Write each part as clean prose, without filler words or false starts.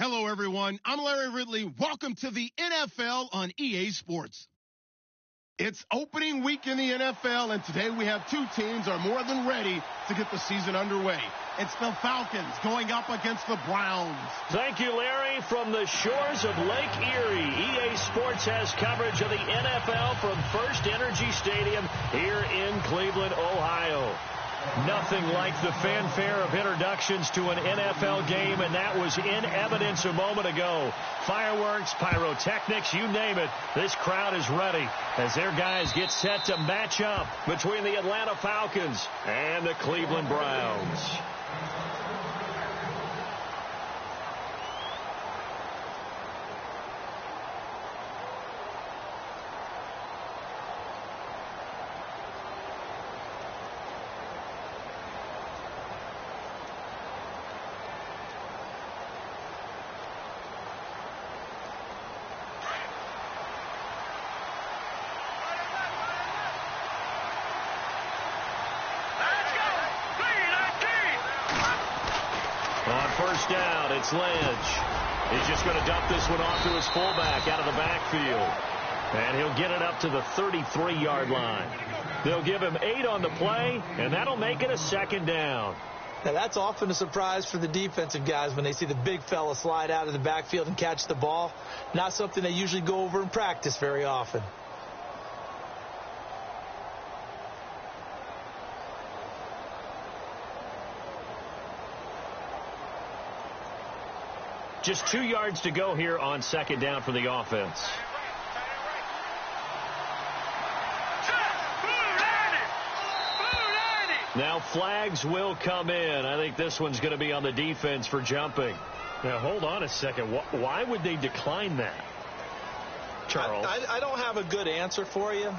Hello, everyone. I'm Larry Ridley. Welcome to the NFL on EA Sports. It's opening week in the NFL, and today we have two teams are more than ready to get the season underway. It's the Falcons going up against the Browns. Thank you, Larry. From the shores of Lake Erie, EA Sports has coverage of the NFL from First Energy Stadium here in Cleveland, Ohio. Nothing like the fanfare of introductions to an NFL game, and that was in evidence a moment ago. Fireworks, pyrotechnics, you name it. This crowd is ready as their guys get set to match up between the Atlanta Falcons and the Cleveland Browns. First down, it's Lynch. He's just going to dump this one off to his fullback out of the backfield. And he'll get it up to the 33-yard line. They'll give him 8 on the play, and that'll make it a second down. Now, that's often a surprise for the defensive guys when they see the big fella slide out of the backfield and catch the ball. Not something they usually go over in practice very often. Just 2 yards to go here on second down for the offense. Now flags will come in. I think this one's going to be on the defense for jumping. Now hold on a second. Why would they decline that, Charles? I don't have a good answer for you,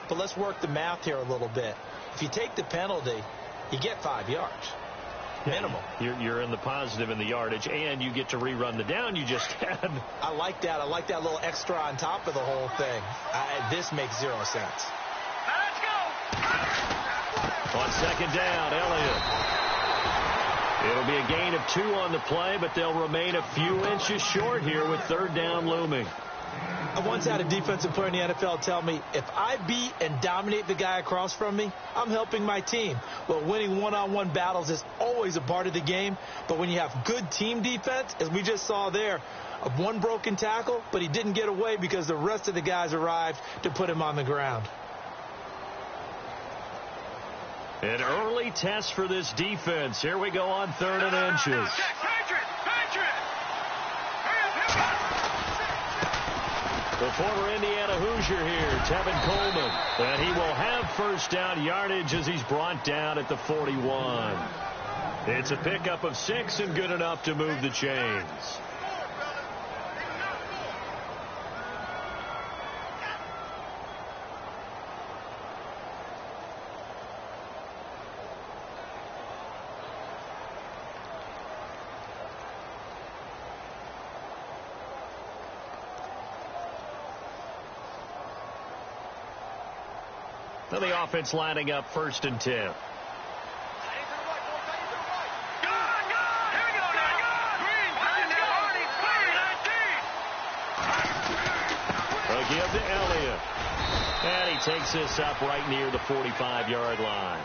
but let's work the math here a little bit. If you take the penalty, you get 5 yards. Minimum. You're in the positive in the yardage, and you get to rerun the down you just had. I like that. I like that little extra on top of the whole thing. This makes 0 sense. Let's go. On second down, Elliott. It'll be a gain of 2 on the play, but they'll remain a few inches short here with third down looming. I once had a defensive player in the NFL tell me, if I beat and dominate the guy across from me, I'm helping my team. Well, winning one-on-one battles is always a part of the game, but when you have good team defense, as we just saw there, one broken tackle, but he didn't get away because the rest of the guys arrived to put him on the ground. An early test for this defense. Here we go on third and inches. The former Indiana Hoosier here, Tevin Coleman. And he will have first down yardage as he's brought down at the 41. It's a pickup of 6 and good enough to move the chains. Now the offense lining up first and 10. They'll give to Elliott. And he takes this up right near the 45-yard line.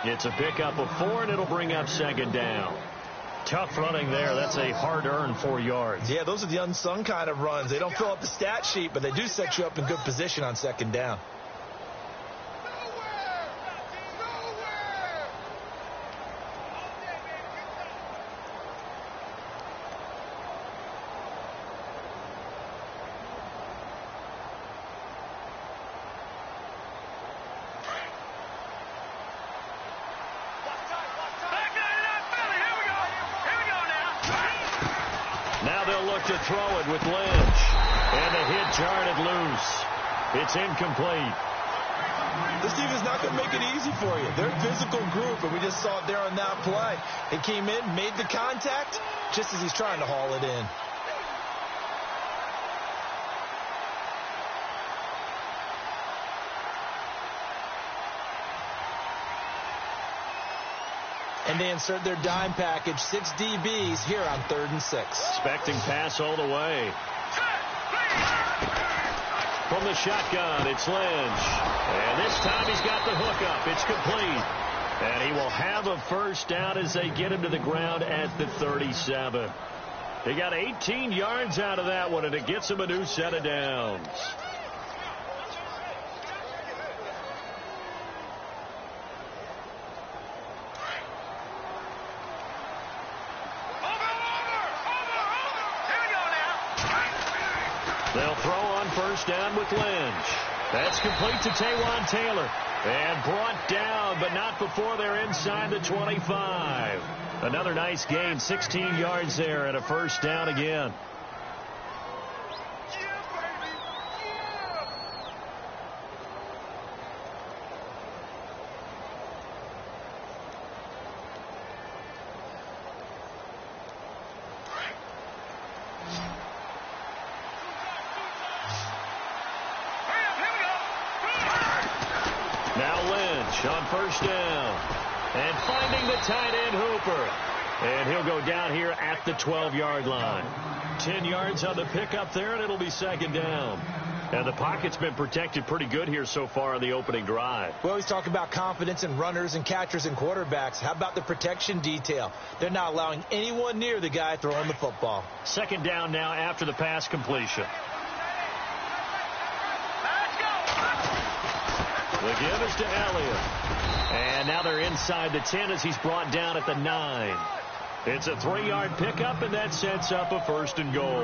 It's a pickup of 4, and it'll bring up second down. Tough running there. That's a hard-earned 4 yards. Yeah, those are the unsung kind of runs. They don't fill up the stat sheet, but they do set you up in good position on second down. To throw it with Lynch. And the hit jarred it loose. It's incomplete. This team is not going to make it easy for you. They're a physical group, and we just saw it there on that play. They came in, made the contact, just as he's trying to haul it in. And they insert their dime package, 6 DBs here on 3rd and 6. Expecting pass all the way. From the shotgun, it's Lynch. And this time he's got the hook up. It's complete. And he will have a first down as they get him to the ground at the 37. They got 18 yards out of that one, and it gets him a new set of downs. They'll throw on first down with Lynch. That's complete to Taywan Taylor. And brought down, but not before they're inside the 25. Another nice gain, 16 yards there, and a first down again. On first down, and finding the tight end Hooper, and he'll go down here at the 12-yard line. 10 yards on the pickup there, and it'll be second down. And the pocket's been protected pretty good here so far on the opening drive. We always talk about confidence in runners and catchers and quarterbacks. How about the protection detail? They're not allowing anyone near the guy throwing the football. Second down now after the pass completion. The give is to Elliott. And now they're inside the 10 as he's brought down at the 9. It's a 3-yard pickup, and that sets up a first and goal.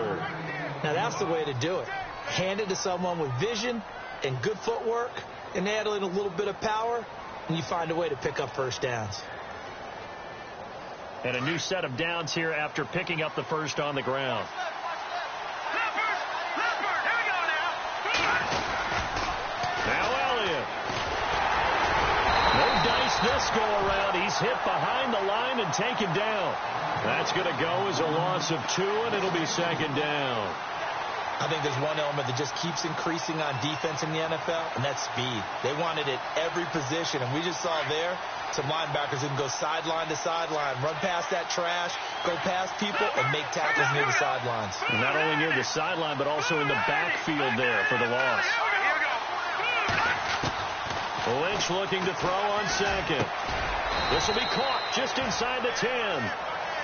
Now that's the way to do it. Hand it to someone with vision and good footwork, and add in a little bit of power, and you find a way to pick up first downs. And a new set of downs here after picking up the first on the ground. This go around, he's hit behind the line and taken down. That's going to go as a loss of 2, and it'll be second down. I think there's one element that just keeps increasing on defense in the NFL, and that's speed. They want it at every position, and we just saw there some linebackers who can go sideline to sideline, run past that trash, go past people, and make tackles near the sidelines. And not only near the sideline, but also in the backfield there for the loss. Lynch looking to throw on second. This will be caught just inside the 10.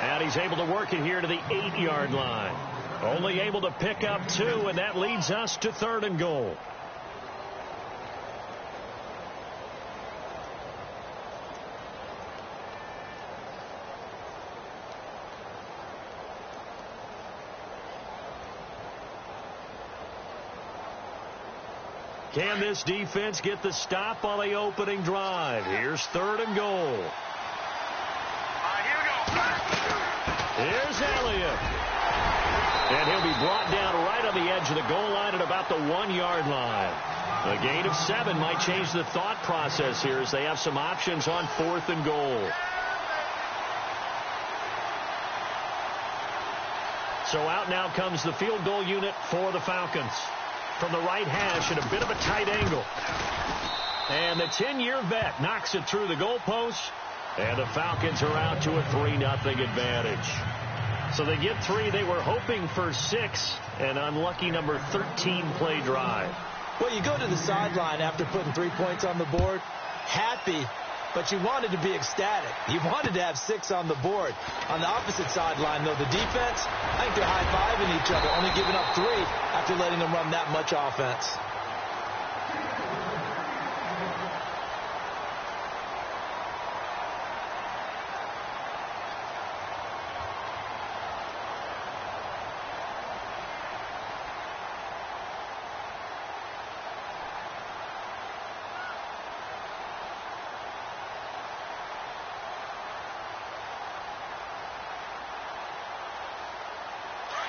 And he's able to work it here to the 8-yard line. Only able to pick up 2, and that leads us to 3rd and goal. Can this defense get the stop on the opening drive? Here's 3rd and goal. Here's Elliott. And he'll be brought down right on the edge of the goal line at about the 1-yard line. A gain of 7 might change the thought process here as they have some options on 4th and goal. So out now comes the field goal unit for the Falcons. From the right hash at a bit of a tight angle. And the 10-year vet knocks it through the goalpost. And the Falcons are out to a 3-0 advantage. So they get 3. They were hoping for 6. An unlucky number 13 play drive. Well, you go to the sideline after putting 3 points on the board. Happy, but you wanted to be ecstatic. You wanted to have 6 on the board. On the opposite sideline, though, the defense, I think they're high-fiving each other, only giving up 3 after letting them run that much offense.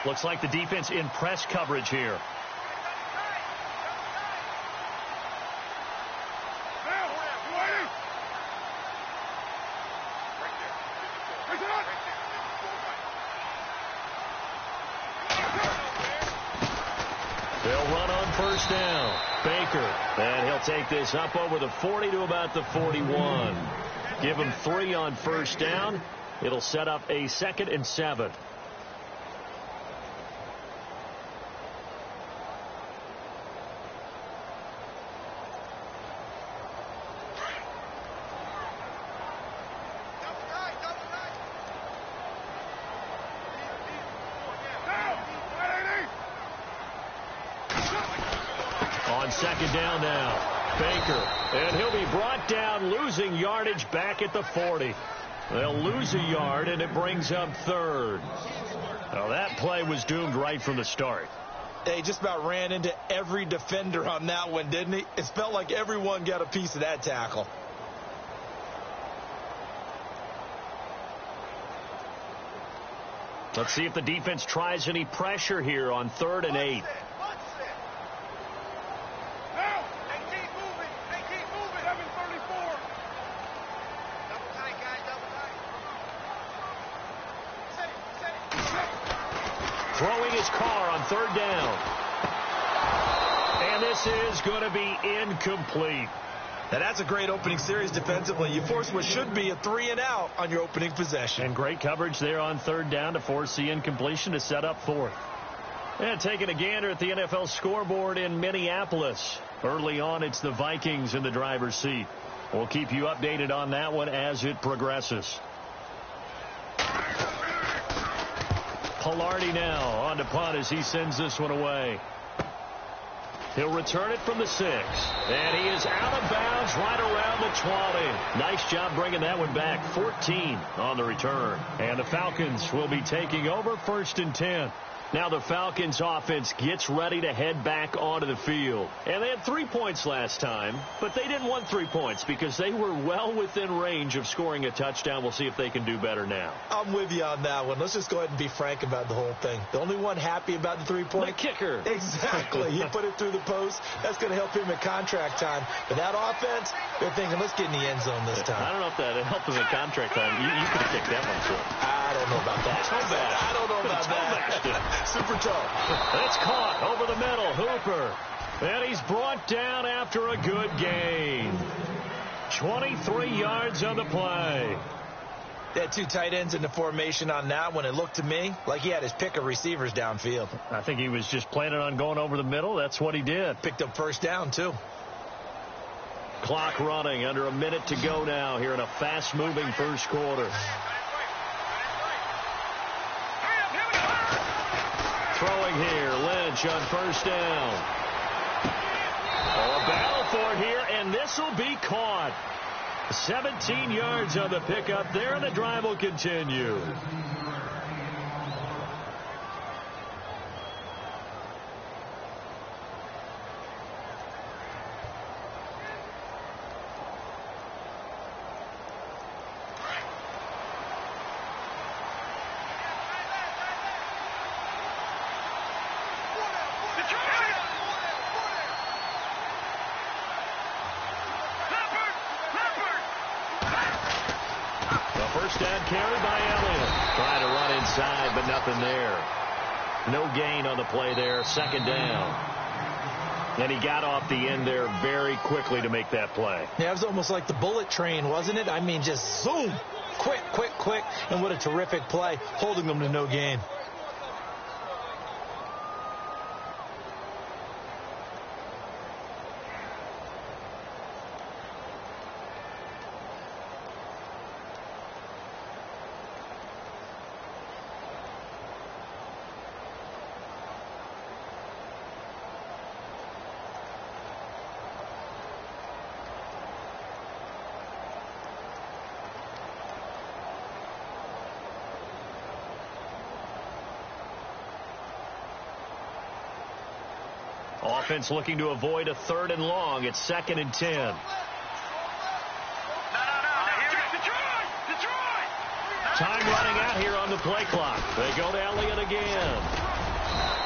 Looks like the defense in press coverage here. They'll run on first down. Baker, and he'll take this up over the 40 to about the 41. Give him 3 on first down. It'll set up a 2nd and 7. On 2nd down now. Baker, and he'll be brought down, losing yardage back at the 40. They'll lose a yard, and it brings up 3rd. Well, that play was doomed right from the start. They just about ran into every defender on that one, didn't he? It felt like everyone got a piece of that tackle. Let's see if the defense tries any pressure here on 3rd and 8. Throwing his car on 3rd down. And this is going to be incomplete. Now that's a great opening series defensively. You force what should be a 3-and-out on your opening possession. And great coverage there on 3rd down to force the incompletion to set up 4th. And taking a gander at the NFL scoreboard in Minneapolis. Early on, it's the Vikings in the driver's seat. We'll keep you updated on that one as it progresses. Pilardi now on to punt as he sends this one away. He'll return it from the 6. And he is out of bounds right around the 20. Nice job bringing that one back. 14 on the return. And the Falcons will be taking over 1st and 10. Now the Falcons offense gets ready to head back onto the field. And they had 3 points last time, but they didn't want 3 points because they were well within range of scoring a touchdown. We'll see if they can do better now. I'm with you on that one. Let's just go ahead and be frank about the whole thing. The only one happy about the 3-point. The kicker. Exactly. He put it through the post. That's going to help him in contract time. But that offense, they're thinking, let's get in the end zone this time. I don't know if that helped him in contract time. You could have kicked that one, too. I don't know about that. I don't know about that. Super tough. It's caught over the middle. Hooper. And he's brought down after a good gain. 23 yards on the play. They had 2 tight ends in the formation on that one. It looked to me like he had his pick of receivers downfield. I think he was just planning on going over the middle. That's what he did. Picked up first down, too. Clock running. Under a minute to go now here in a fast-moving first quarter. Throwing here, Lynch on first down. Oh, a battle for it here, and this will be caught. 17 yards on the pickup there, and the drive will continue. First down carry by Elliott. Trying to run inside, but nothing there. No gain on the play there. 2nd down. And he got off the end there very quickly to make that play. Yeah, it was almost like the bullet train, wasn't it? I mean, just zoom. Quick, quick, quick. And what a terrific play, holding them to no gain. Offense looking to avoid a 3rd and long. It's 2nd and 10. Time running out here on the play clock. They go to Elliott again.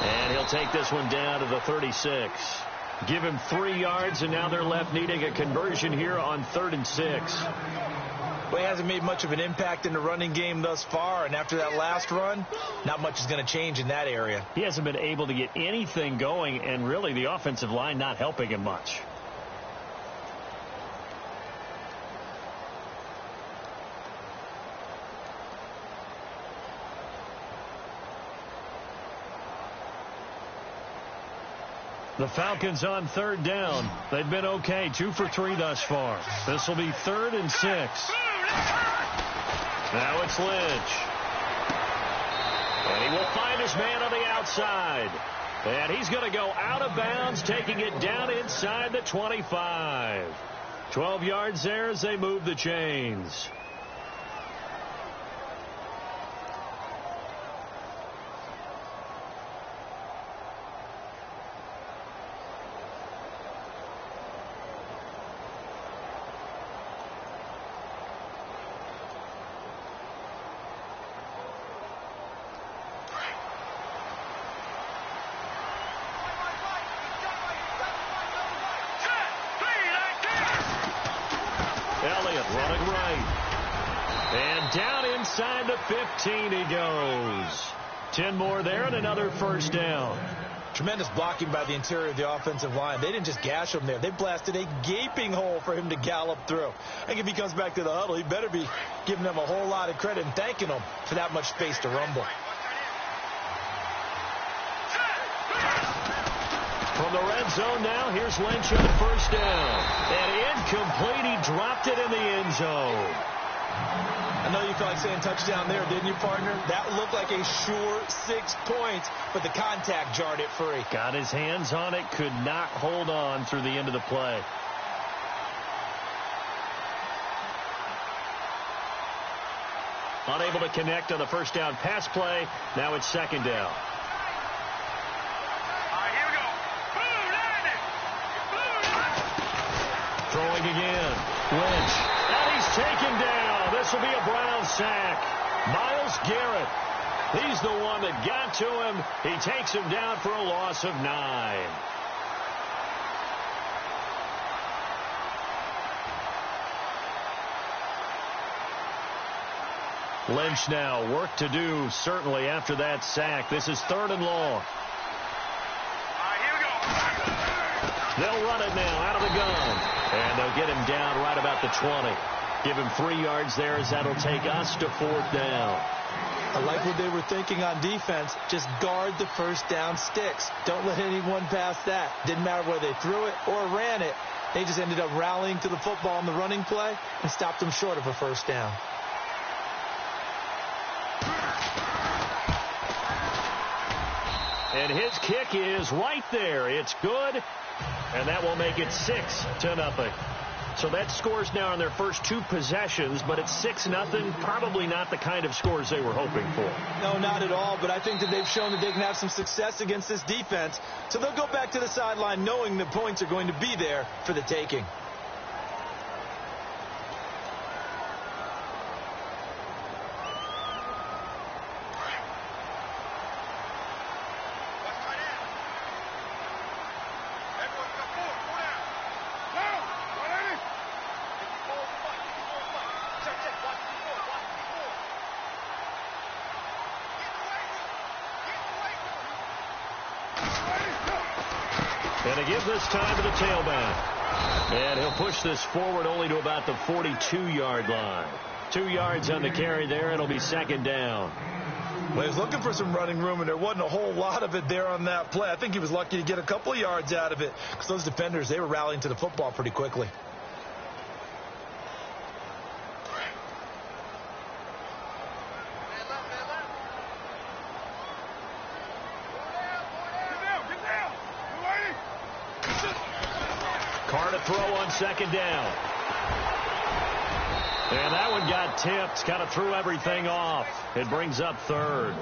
And he'll take this one down to the 36. Give him 3 yards, and now they're left needing a conversion here on 3rd and 6. Well, he hasn't made much of an impact in the running game thus far, and after that last run, not much is going to change in that area. He hasn't been able to get anything going, and really the offensive line not helping him much. The Falcons on third down. They've been okay, 2 for 3 thus far. This will be 3rd and 6. Now it's Lynch. And he will find his man on the outside. And he's going to go out of bounds, taking it down inside the 25. 12 yards there as they move the chains. Running right. And down inside the 15 he goes. 10 more there and another first down. Tremendous blocking by the interior of the offensive line. They didn't just gash him there. They blasted a gaping hole for him to gallop through. I think if he comes back to the huddle, he better be giving them a whole lot of credit and thanking them for that much space to rumble. From the red zone now, here's Lynch on first down. And incomplete, he dropped it in the end zone. I know you felt like saying touchdown there, didn't you, partner? That looked like a sure 6 points, but the contact jarred it free. Got his hands on it, could not hold on through the end of the play. Unable to connect on the first down pass play. Now it's second down. Throwing again. Lynch. And he's taken down. This will be a Brown sack. Myles Garrett. He's the one that got to him. He takes him down for a loss of 9. Lynch now. Work to do, certainly, after that sack. This is 3rd and long. They'll run it now out of the gun. And they'll get him down right about the 20. Give him 3 yards there as that'll take us to 4th down. I like what they were thinking on defense. Just guard the first down sticks. Don't let anyone pass that. Didn't matter whether they threw it or ran it. They just ended up rallying to the football on the running play and stopped them short of a first down. And his kick is right there. It's good. And that will make it 6-0. So that scores now in their first 2 possessions, but it's 6-0. Probably not the kind of scores they were hoping for. No, not at all. But I think that they've shown that they can have some success against this defense. So they'll go back to the sideline knowing the points are going to be there for the taking. And they give this time to the tailback. And he'll push this forward only to about the 42-yard line. 2 yards on the carry there. It'll be 2nd down. Well, he was looking for some running room, and there wasn't a whole lot of it there on that play. I think he was lucky to get a couple of yards out of it because those defenders, they were rallying to the football pretty quickly. Carr to throw on 2nd down. And that one got tipped. Kind of threw everything off. It brings up 3rd.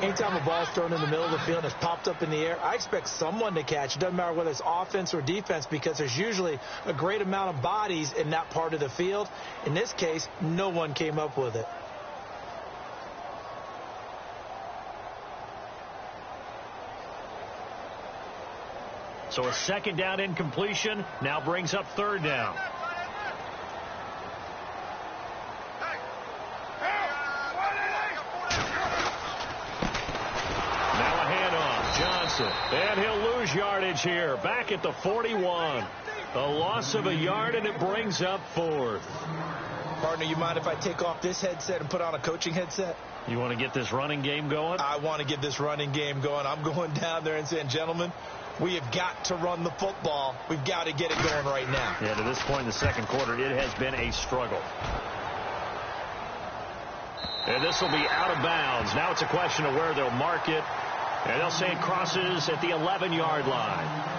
Anytime a ball's thrown in the middle of the field and it's popped up in the air, I expect someone to catch. It doesn't matter whether it's offense or defense because there's usually a great amount of bodies in that part of the field. In this case, no one came up with it. So a 2nd down incompletion now brings up 3rd down. Now a handoff. Johnson. And he'll lose yardage here. Back at the 41. A loss of a yard, and it brings up 4th. Partner, you mind if I take off this headset and put on a coaching headset? You want to get this running game going? I want to get this running game going. I'm going down there and saying, gentlemen, We have got to run the football. We've got to get it going right now. Yeah, to this point in the second quarter, it has been a struggle. And this will be out of bounds. Now it's a question of where they'll mark it. And they'll say it crosses at the 11-yard line.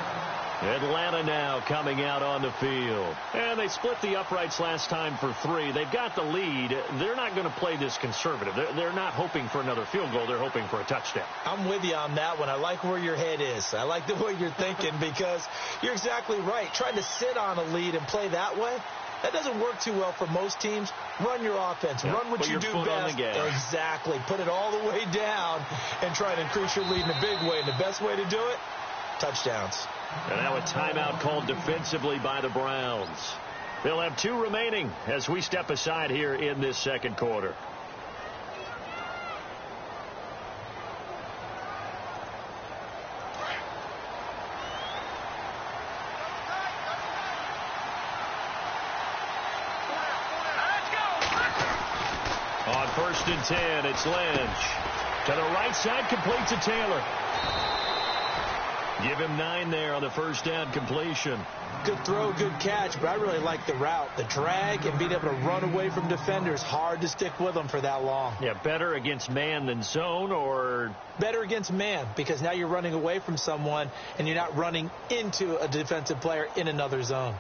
Atlanta now coming out on the field. And they split the uprights last time for 3. They've got the lead. They're not going to play this conservative. They're not hoping for another field goal. They're hoping for a touchdown. I'm with you on that one. I like where your head is. I like the way you're thinking because you're exactly right. Trying to sit on a lead and play that way, that doesn't work too well for most teams. Run your offense. Run what you do best. Exactly. Put it all the way down and try to increase your lead in a big way. And the best way to do it, touchdowns. And now a timeout called defensively by the Browns. They'll have 2 remaining as we step aside here in this second quarter. On 1st and 10, it's Lynch. To the right side, complete to Taylor. Give him 9 there on the first down completion. Good throw, good catch, but I really like the route. The drag and being able to run away from defenders. Hard to stick with them for that long. Yeah, better against man than zone, or? Better against man, because now you're running away from someone and you're not running into a defensive player in another zone.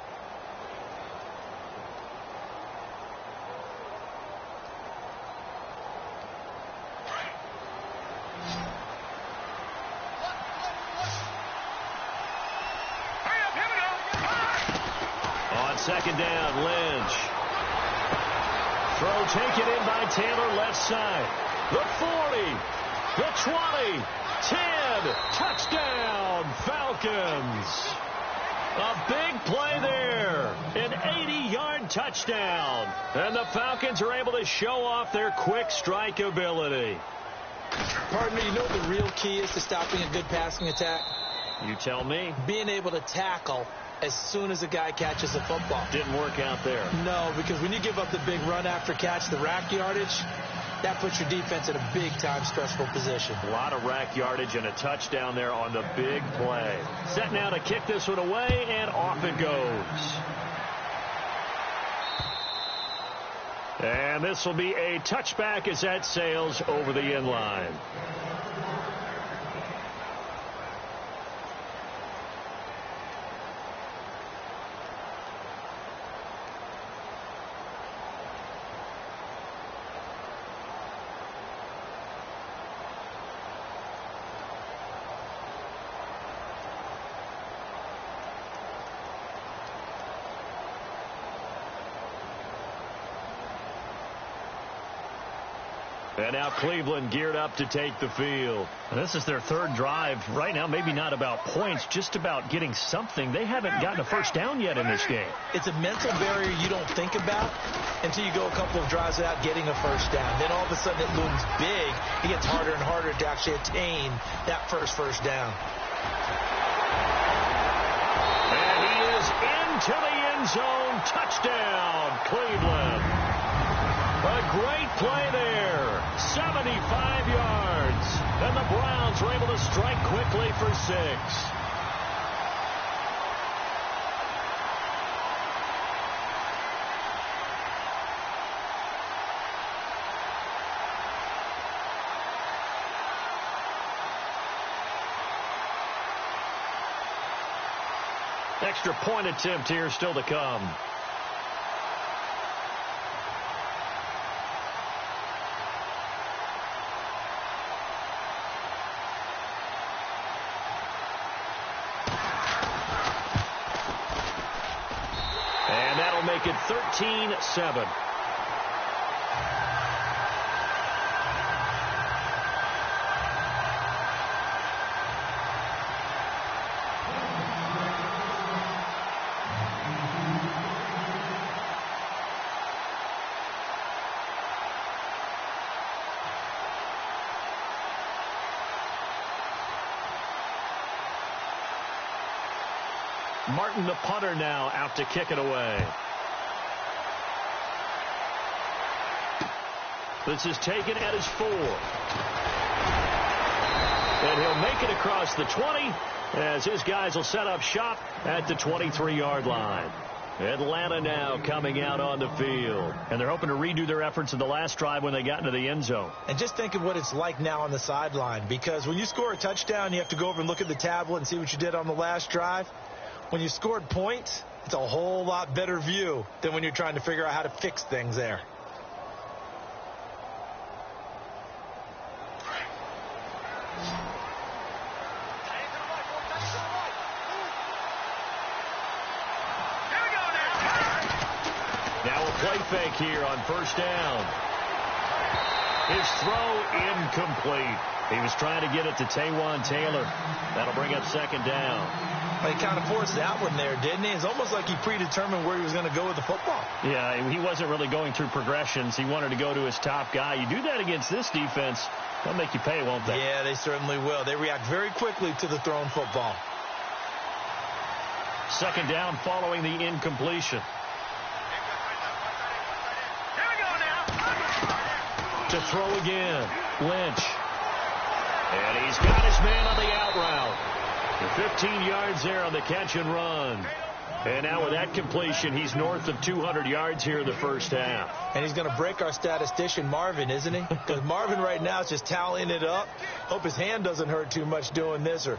Second down, Lynch. Throw taken in by Taylor, left side. The 40, the 20, 10, touchdown, Falcons. A big play there, an 80-yard touchdown. And the Falcons are able to show off their quick strike ability. Pardon me, you know what the real key is to stopping a good passing attack? You tell me. Being able to tackle as soon as a guy catches the football. Didn't work out there. No, because when you give up the big run after catch, the rack yardage, that puts your defense in a big-time stressful position. A lot of rack yardage and a touchdown there on the big play. Set now to kick this one away, and off it goes. And this will be a touchback as that sails over the end line. And now Cleveland geared up to take the field. And this is their 3rd drive. Right now, maybe not about points, just about getting something. They haven't gotten a first down yet in this game. It's a mental barrier you don't think about until you go a couple of drives without getting a first down. Then all of a sudden it looms big. It gets harder and harder to actually attain that first down. And he is into the end zone. Touchdown, Cleveland. A great play there, 75 yards, and the Browns were able to strike quickly for 6. Extra point attempt here still to come. Make it 13-7. Martin, the punter, now out to kick it away. This is taken at his 4. And he'll make it across the 20 as his guys will set up shop at the 23-yard line. Atlanta now coming out on the field. And they're hoping to redo their efforts in the last drive when they got into the end zone. And just think of what it's like now on the sideline, because when you score a touchdown, you have to go over and look at the tablet and see what you did on the last drive. When you scored points, it's a whole lot better view than when you're trying to figure out how to fix things there. Play fake here on first down. His throw incomplete. He was trying to get it to Taywan Taylor. That'll bring up second down. Well, he kind of forced that one there, didn't he? It's almost like he predetermined where he was going to go with the football. Yeah, he wasn't really going through progressions. He wanted to go to his top guy. You do that against this defense, they'll make you pay, won't they? Yeah, they certainly will. They react very quickly to the thrown football. Second down following the incompletion. To throw again, Lynch. And he's got his man on the out route. The 15 yards there on the catch and run. And now with that completion, he's north of 200 yards here in the first half. And he's going to break our statistician, Marvin, isn't he? Because Marvin right now is just tallying it up. Hope his hand doesn't hurt too much doing this or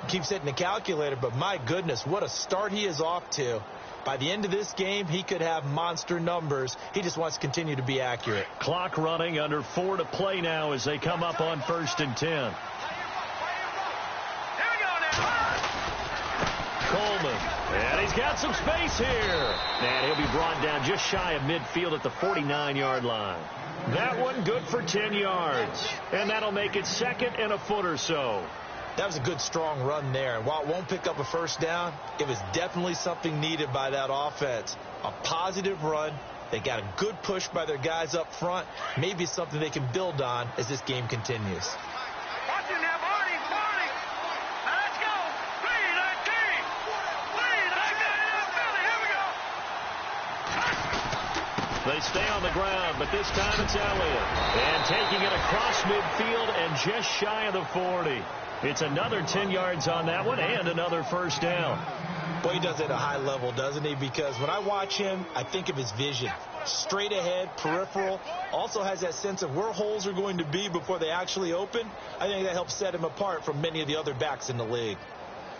keeps hitting the calculator. But my goodness, what a start he is off to. By the end of this game, he could have monster numbers. He just wants to continue to be accurate. Clock running, under 4 to play now as they come up on 1st and 10. Coleman, and he's got some space here. And he'll be brought down just shy of midfield at the 49-yard line. That one good for 10 yards. And that'll make it second and a foot or so. That was a good, strong run there. And while it won't pick up a first down, it was definitely something needed by that offense. A positive run. They got a good push by their guys up front. Maybe something they can build on as this game continues. They stay on the ground, but this time it's Elliott. And taking it across midfield and just shy of the 40. It's another 10 yards on that one and another first down. Boy, he does it at a high level, doesn't he? Because when I watch him, I think of his vision. Straight ahead, peripheral. Also has that sense of where holes are going to be before they actually open. I think that helps set him apart from many of the other backs in the league.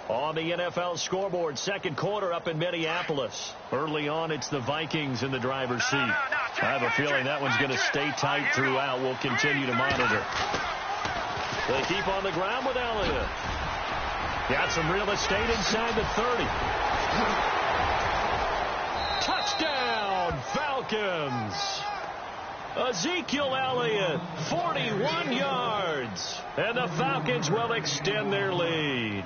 On the NFL scoreboard, second quarter up in Minneapolis. Early on, it's the Vikings in the driver's seat. I have a feeling that one's going to stay tight throughout. We'll continue to monitor. They keep on the ground with Elliott. Got some real estate inside the 30. Touchdown, Falcons. Ezekiel Elliott, 41 yards. And the Falcons will extend their lead.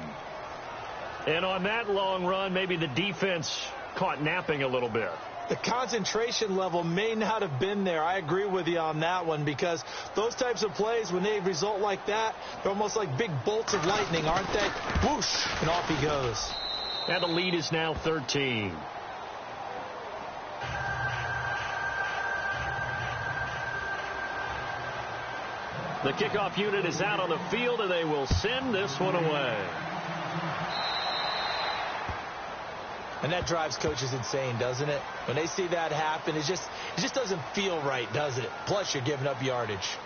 And on that long run, maybe the defense caught napping a little bit. The concentration level may not have been there. I agree with you on that one, because those types of plays, when they result like that, they're almost like big bolts of lightning, aren't they? Whoosh, and off he goes. And the lead is now 13. The kickoff unit is out on the field, and they will send this one away. And that drives coaches insane, doesn't it? When they see that happen, it just doesn't feel right, does it? Plus, you're giving up yardage.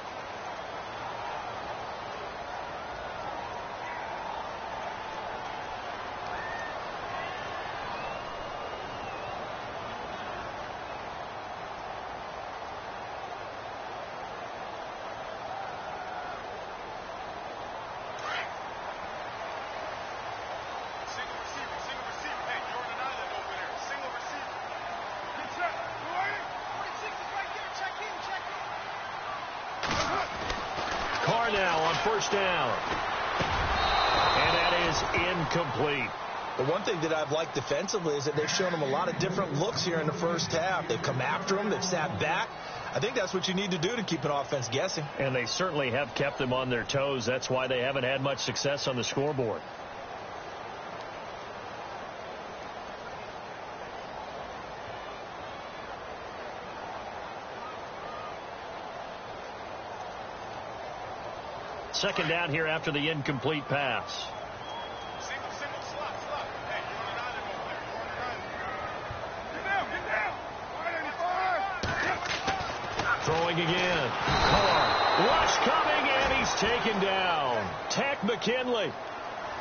Now on first down. And that is incomplete. The one thing that I've liked defensively is that they've shown them a lot of different looks here in the first half. They've come after them. They've sat back. I think that's what you need to do to keep an offense guessing. And they certainly have kept them on their toes. That's why they haven't had much success on the scoreboard. Second down here after the incomplete pass. Throwing again. Carr. Rush coming, and he's taken down. Tech McKinley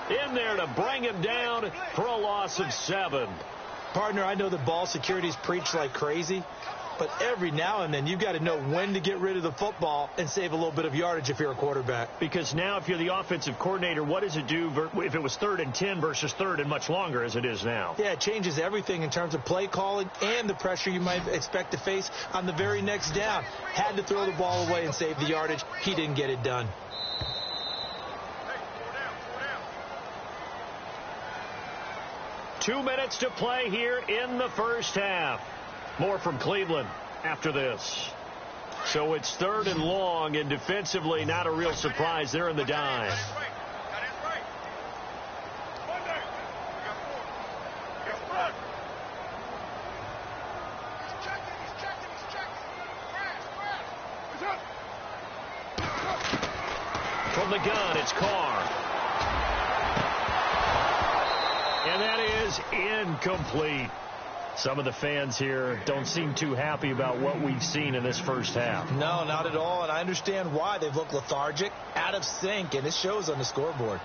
in there to bring him down for a loss of 7. Partner, I know the ball security's preached like crazy, but every now and then you've got to know when to get rid of the football and save a little bit of yardage if you're a quarterback. Because now if you're the offensive coordinator, what does it do if it was 3rd and 10 versus 3rd and much longer as it is now? Yeah, it changes everything in terms of play calling and the pressure you might expect to face on the very next down. Had to throw the ball away and save the yardage. He didn't get it done. Two minutes to play here in the first half. More from Cleveland after this. So it's 3rd and long, and defensively not a real surprise. They're in the dime. From the gun, it's Carr. And that is incomplete. Some of the fans here don't seem too happy about what we've seen in this first half. No, not at all, and I understand why. They've looked lethargic, out of sync, and it shows on the scoreboard.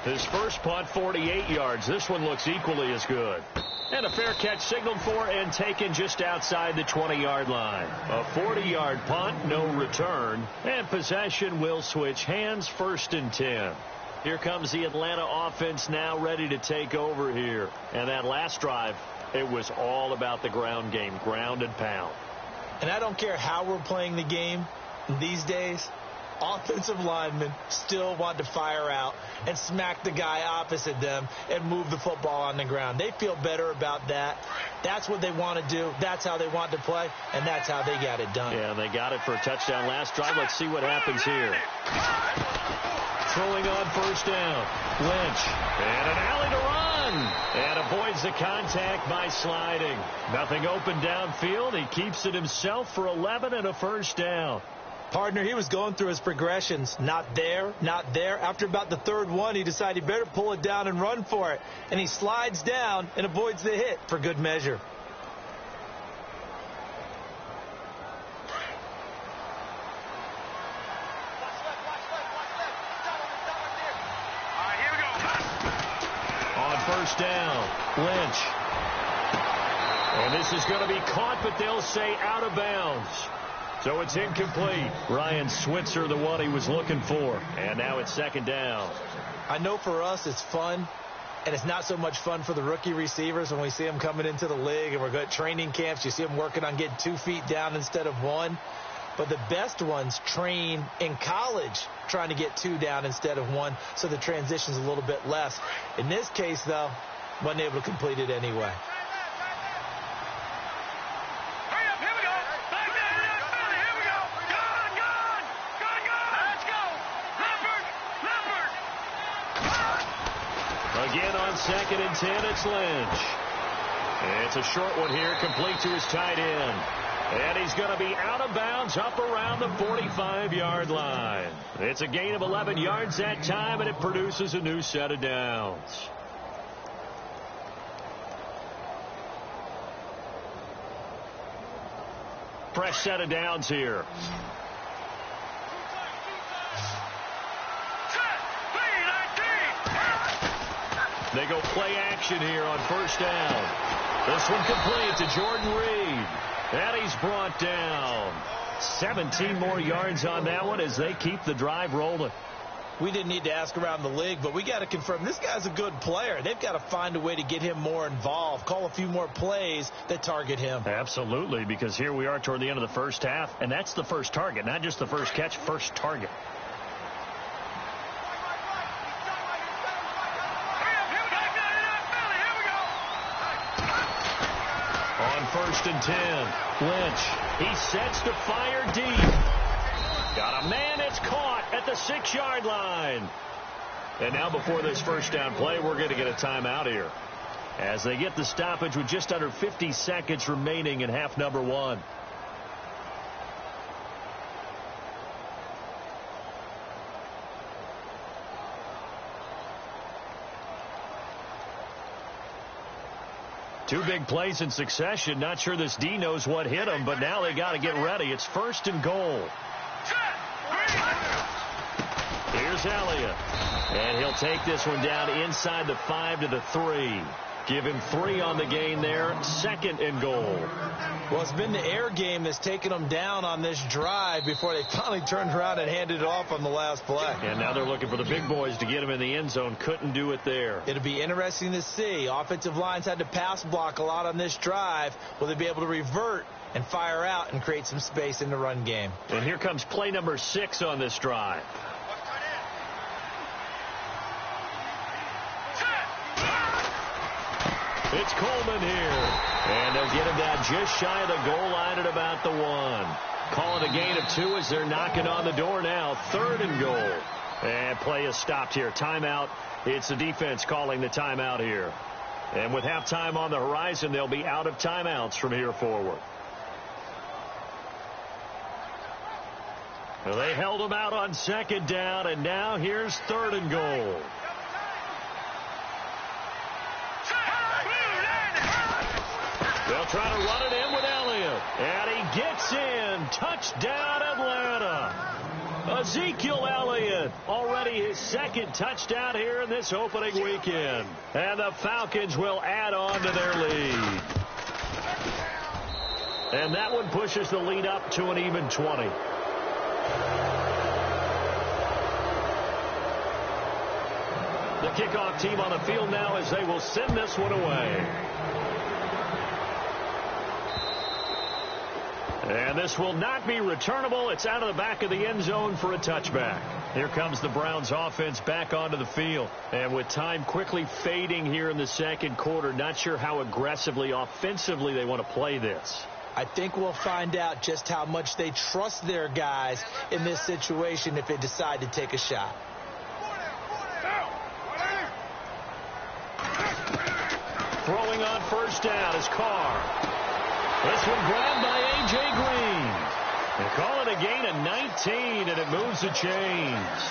His first punt, 48 yards. This one looks equally as good. And a fair catch signaled for and taken just outside the 20-yard line. A 40-yard punt, no return. And possession will switch hands, 1st and 10. Here comes the Atlanta offense now ready to take over here. And that last drive, it was all about the ground game, ground and pound. And I don't care how we're playing the game these days. Offensive linemen still want to fire out and smack the guy opposite them and move the football on the ground. They feel better about that. That's what they want to do. That's how they want to play, and that's how they got it done. Yeah, they got it for a touchdown last drive. Let's see what happens here. Throwing on 1st down. Lynch. And an alley to run. And avoids the contact by sliding. Nothing open downfield. He keeps it himself for 11 and a 1st down. Partner, he was going through his progressions. Not there, not there. After about the 3rd one, he decided he better pull it down and run for it. And he slides down and avoids the hit for good measure. On 1st down, Lynch. And this is going to be caught, but they'll say out of bounds. So it's incomplete. Ryan Switzer, the one he was looking for. And now it's 2nd down. I know for us it's fun, and it's not so much fun for the rookie receivers when we see them coming into the league and we're going to training camps. You see them working on getting 2 feet down instead of 1. But the best ones train in college trying to get 2 down instead of 1, so the transition's a little bit less. In this case, though, wasn't able to complete it anyway. Again on 2nd and 10, it's Lynch. It's a short one here, complete to his tight end. And he's going to be out of bounds up around the 45-yard line. It's a gain of 11 yards that time, and it produces a new set of downs. Fresh set of downs here. They go play action here on 1st down. This one complete to Jordan Reed. And he's brought down. 17 more yards on that one as they keep the drive rolling. We didn't need to ask around the league, but we got to confirm this guy's a good player. They've got to find a way to get him more involved, call a few more plays that target him. Absolutely, because here we are toward the end of the first half, and that's the first target, not just the first catch, first target. On 1st and 10, Lynch. He sets to fire deep. Got a man, it's caught at the 6-yard line. And now before this first down play, we're going to get a timeout here, as they get the stoppage with just under 50 seconds remaining in half number one. Two big plays in succession. Not sure this D knows what hit him, but now they got to get ready. It's first and goal. Here's Elliott. And he'll take this one down inside the 5 to the 3. Give him 3 on the gain there. Second and goal. Well, it's been the air game that's taken them down on this drive before they finally turned around and handed it off on the last play. And now they're looking for the big boys to get him in the end zone. Couldn't do it there. It'll be interesting to see. Offensive lines had to pass block a lot on this drive. Will they be able to revert and fire out and create some space in the run game? And here comes play number 6 on this drive. It's Coleman here. And they'll get him down just shy of the goal line at about the 1. Call it a gain of 2 as they're knocking on the door now. Third and goal. And play is stopped here. Timeout. It's the defense calling the timeout here. And with halftime on the horizon, they'll be out of timeouts from here forward. Well, they held them out on second down, and now here's third and goal. They'll try to run it in with Elliott. And he gets in. Touchdown, Atlanta. Ezekiel Elliott, already his second touchdown here in this opening weekend. And the Falcons will add on to their lead. And that one pushes the lead up to an even 20. The kickoff team on the field now as they will send this one away. And this will not be returnable. It's out of the back of the end zone for a touchback. Here comes the Browns offense back onto the field. And with time quickly fading here in the second quarter, not sure how aggressively, offensively they want to play this. I think we'll find out just how much they trust their guys in this situation if they decide to take a shot. Throwing on first down is Carr. This one grabbed by A.J. Green. They call it a gain of 19, and it moves the chains.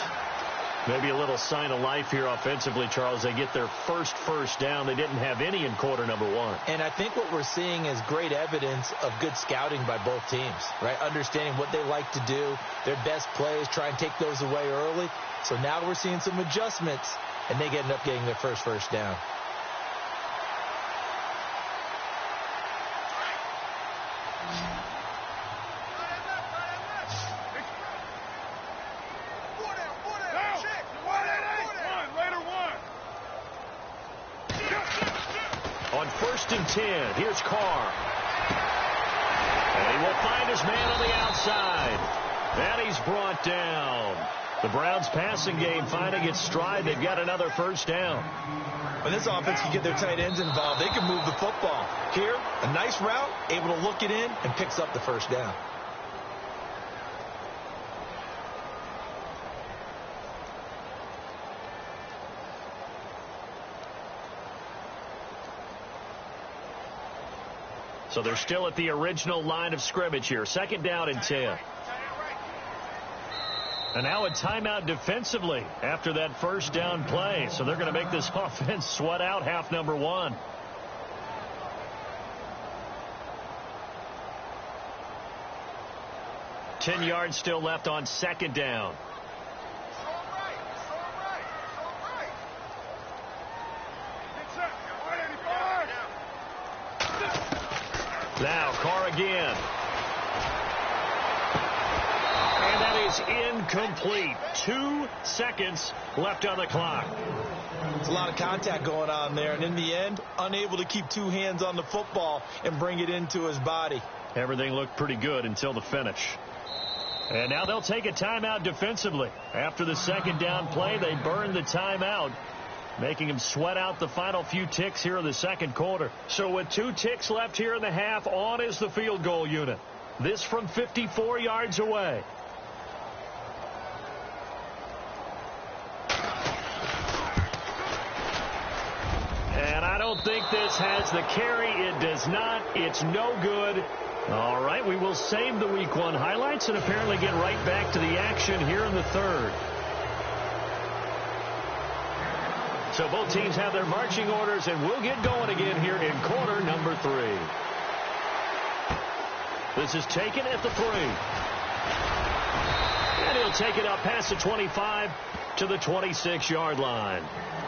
Maybe a little sign of life here offensively, Charles. They get their first down. They didn't have any in quarter number 1. And I think what we're seeing is great evidence of good scouting by both teams, right? Understanding what they like to do, their best plays, try and take those away early. So now we're seeing some adjustments, and they end up getting their first down. On 1st and 10, here's Carr. And he will find his man on the outside. And he's brought down. The Browns passing game finding its stride. They've got another first down. When this offense can get their tight ends involved, they can move the football. Here, a nice route, able to look it in, and picks up the first down. So they're still at the original line of scrimmage here. 2nd down and 10. And now a timeout defensively after that first down play. So they're going to make this offense sweat out half number 1. Ten yards still left on 2nd down. Now Carr again. And that is incomplete. 2 seconds left on the clock. There's a lot of contact going on there, and in the end, unable to keep 2 hands on the football and bring it into his body. Everything looked pretty good until the finish. And now they'll take a timeout defensively. After the 2nd down play, they burn the timeout, making him sweat out the final few ticks here in the second quarter. So with 2 ticks left here in the half, on is the field goal unit. This from 54 yards away. And I don't think this has the carry. It does not. It's no good. All right, we will save the Week 1 highlights and apparently get right back to the action here in the third. So both teams have their marching orders, and we'll get going again here in quarter number 3. This is taken at the 3. And he'll take it up past the 25 to the 26-yard line.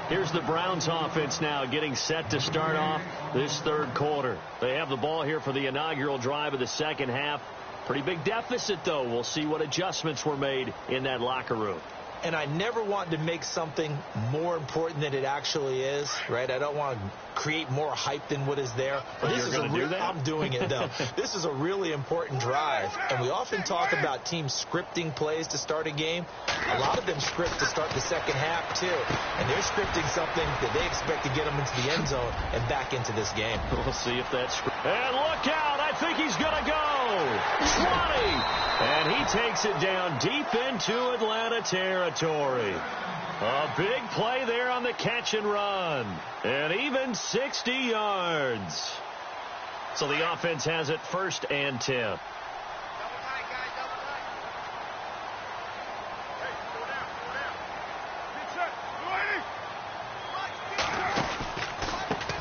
Here's the Browns offense now getting set to start off this third quarter. They have the ball here for the inaugural drive of the second half. Pretty big deficit, though. We'll see what adjustments were made in that locker room. And I never want to make something more important than it actually is, right? I don't want to create more hype than what is there. But this is I'm doing it, though. This is a really important drive. And we often talk about teams scripting plays to start a game. A lot of them script to start the second half, too. And they're scripting something that they expect to get them into the end zone and back into this game. We'll see if that's... And look out! I think he's going to go! 20! And he takes it down deep into Atlanta territory. A big play there on the catch and run. And even 60 yards. So the offense has it 1st and 10.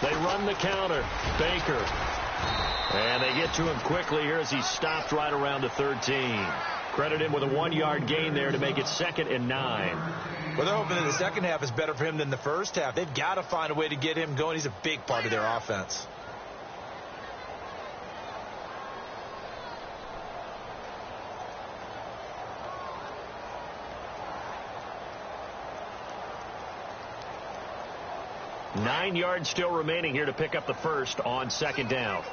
They run the counter. Baker. And they get to him quickly here as he's stopped right around the 13. Credit him with a 1-yard gain there to make it 2nd and 9. Well, they're hoping that the second half is better for him than the first half. They've got to find a way to get him going. He's a big part of their offense. Nine yards still remaining here to pick up the first on 2nd down.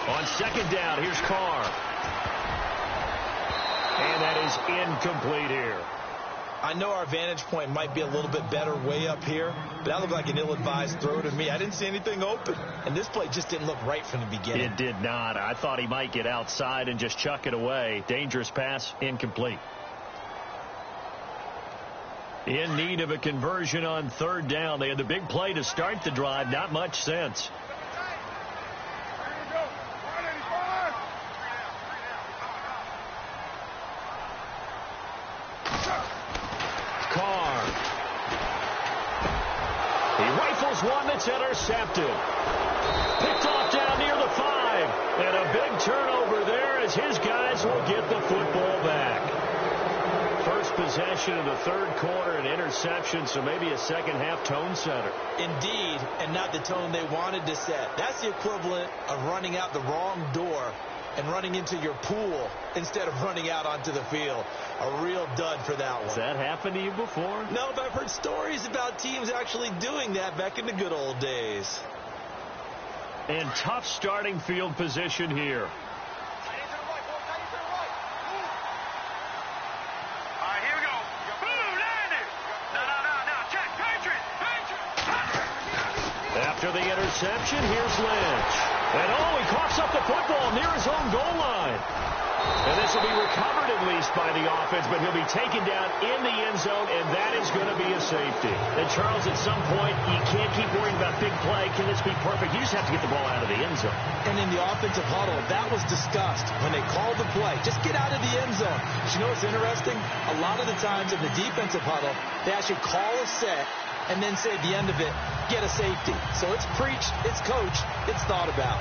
On 2nd down, here's Carr. And that is incomplete here. I know our vantage point might be a little bit better way up here, but that looked like an ill-advised throw to me. I didn't see anything open, and this play just didn't look right from the beginning. It did not. I thought he might get outside and just chuck it away. Dangerous pass, incomplete. In need of a conversion on 3rd down. They had the big play to start the drive. Not much sense. Carr. He rifles one that's intercepted. Picked off down near the 5. And a big turnover there as his guys will get the football back. First possession of the third quarter, an interception, so maybe a second half tone setter. Indeed, and not the tone they wanted to set. That's the equivalent of running out the wrong door and running into your pool instead of running out onto the field. A real dud for that one. Has that happened to you before? No, but I've heard stories about teams actually doing that back in the good old days. And tough starting field position here. After the interception, here's Lynch. And he coughs up the football near his own goal line. And this will be recovered at least by the offense, but he'll be taken down in the end zone, and that is going to be a safety. And Charles, at some point, you can't keep worrying about big play. Can this be perfect? You just have to get the ball out of the end zone. And in the offensive huddle, that was discussed when they called the play. Just get out of the end zone. But you know what's interesting? A lot of the times in the defensive huddle, they actually call a set and then say at the end of it, get a safety. So it's preached, it's coached, it's thought about.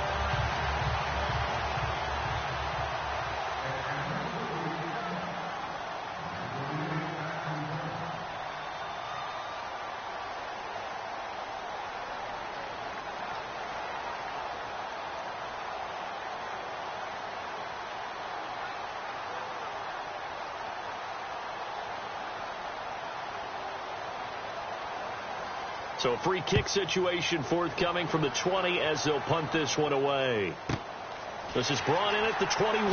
So a free kick situation forthcoming from the 20 as they'll punt this one away. This is brought in at the 21.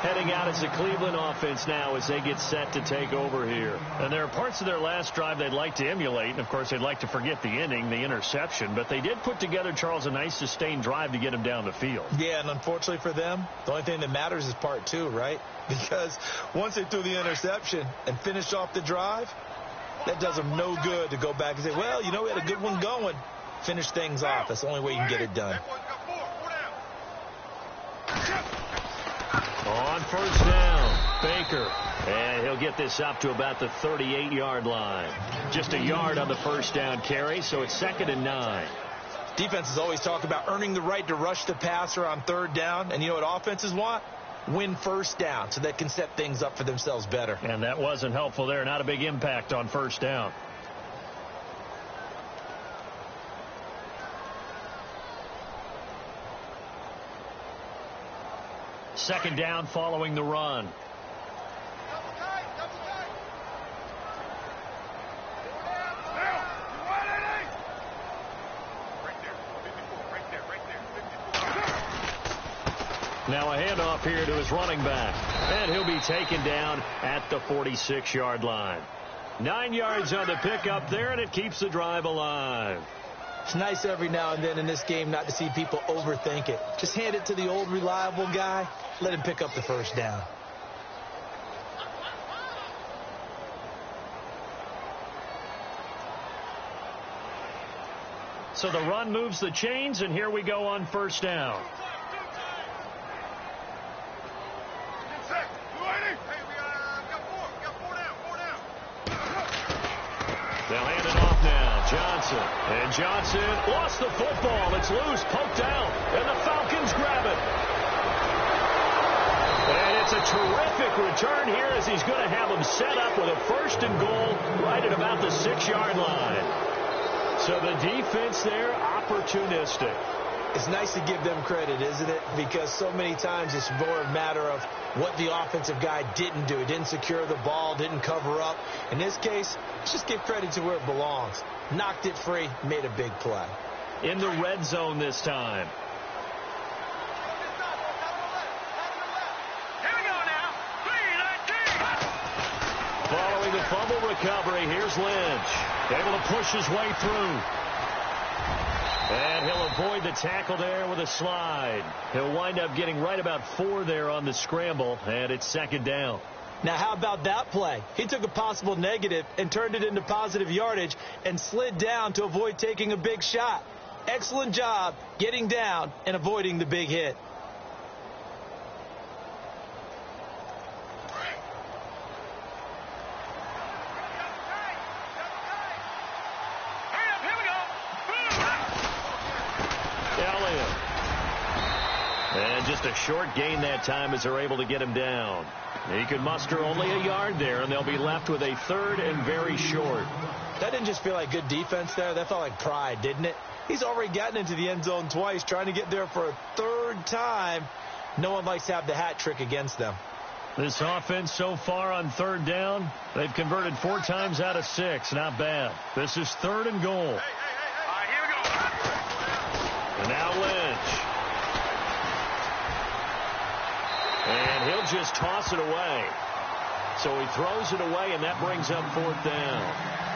heading out as the Cleveland offense now as they get set to take over here. And there are parts of their last drive they'd like to emulate. And, of course, they'd like to forget the inning, the interception. But they did put together, Charles, a nice sustained drive to get them down the field. Yeah, and unfortunately for them, the only thing that matters is part two, right? Because once they threw the interception and finished off the drive, that does them no good to go back and say, well, you know, we had a good one going. Finish things off. That's the only way you can get it done. On first down, Baker. And he'll get this up to about the 38-yard line. Just a yard on the first down carry, so it's 2nd and 9. Defenses always talk about earning the right to rush the passer on third down. And you know what offenses want? Win first down so they can set things up for themselves better. And that wasn't helpful there. Not a big impact on first down. Second down following the run. Now a handoff here to his running back. And he'll be taken down at the 46-yard line. 9 yards on the pickup there, and it keeps the drive alive. It's nice every now and then in this game not to see people overthink it. Just hand it to the old reliable guy. Let him pick up the first down. So the run moves the chains, and here we go on first down. They'll hand it off now. Johnson. And Johnson lost the football. It's loose, poked out, and the Falcons grab it. And it's a terrific return here as he's going to have them set up with a 1st and goal right at about the 6-yard line. So the defense there, opportunistic. It's nice to give them credit, isn't it? Because so many times it's more a matter of what the offensive guy didn't do. He didn't secure the ball, didn't cover up. In this case, let's just give credit to where it belongs. Knocked it free, made a big play. In the red zone this time. Following the fumble recovery, here's Lynch. Able to push his way through. And he'll avoid the tackle there with a slide. He'll wind up getting right about 4 there on the scramble, and it's 2nd down. Now, how about that play? He took a possible negative and turned it into positive yardage and slid down to avoid taking a big shot. Excellent job getting down and avoiding the big hit. And just a short gain that time as they're able to get him down. He could muster only a yard there, and they'll be left with a 3rd and very short. That didn't just feel like good defense there. That felt like pride, didn't it? He's already gotten into the end zone twice, trying to get there for a 3rd time. No one likes to have the hat trick against them. This offense so far on 3rd down, they've converted 4 times out of 6. Not bad. This is 3rd and goal. All right, here we go. And now Lynch. And he'll just toss it away. So he throws it away, and that brings up 4th down.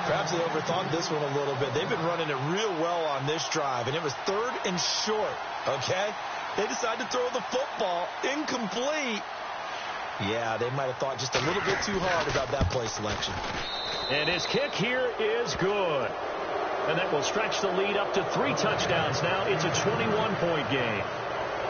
Perhaps they overthought this one a little bit. They've been running it real well on this drive, and it was 3rd and short, okay? They decided to throw the football incomplete. Yeah, they might have thought just a little bit too hard about that play selection. And his kick here is good. And that will stretch the lead up to 3 touchdowns now. It's a 21-point game.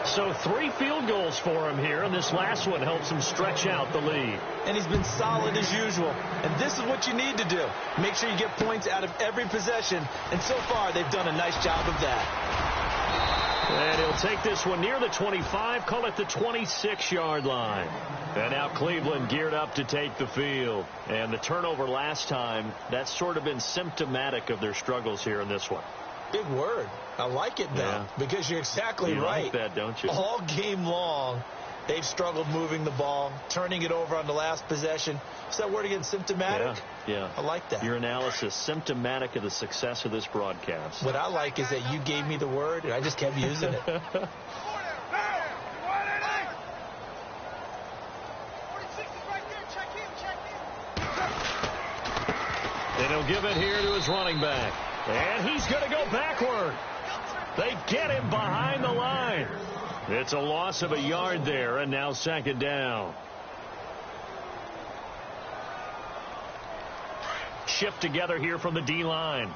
So 3 field goals for him here, and this last one helps him stretch out the lead. And he's been solid as usual. And this is what you need to do. Make sure you get points out of every possession. And so far, they've done a nice job of that. And he'll take this one near the 25, call it the 26-yard line. And now Cleveland geared up to take the field. And the turnover last time, that's sort of been symptomatic of their struggles here in this one. Big word. I like it, though, because you're exactly right. You like that, don't you? All game long, they've struggled moving the ball, turning it over on the last possession. Is that word again, symptomatic? Yeah. I like that. Your analysis, symptomatic of the success of this broadcast. What I like is that you gave me the word, and I just kept using it. He'll give it here to his running back. And he's going to go backward. They get him behind the line. It's a loss of a yard there, and now second down. Shift together here from the D-line.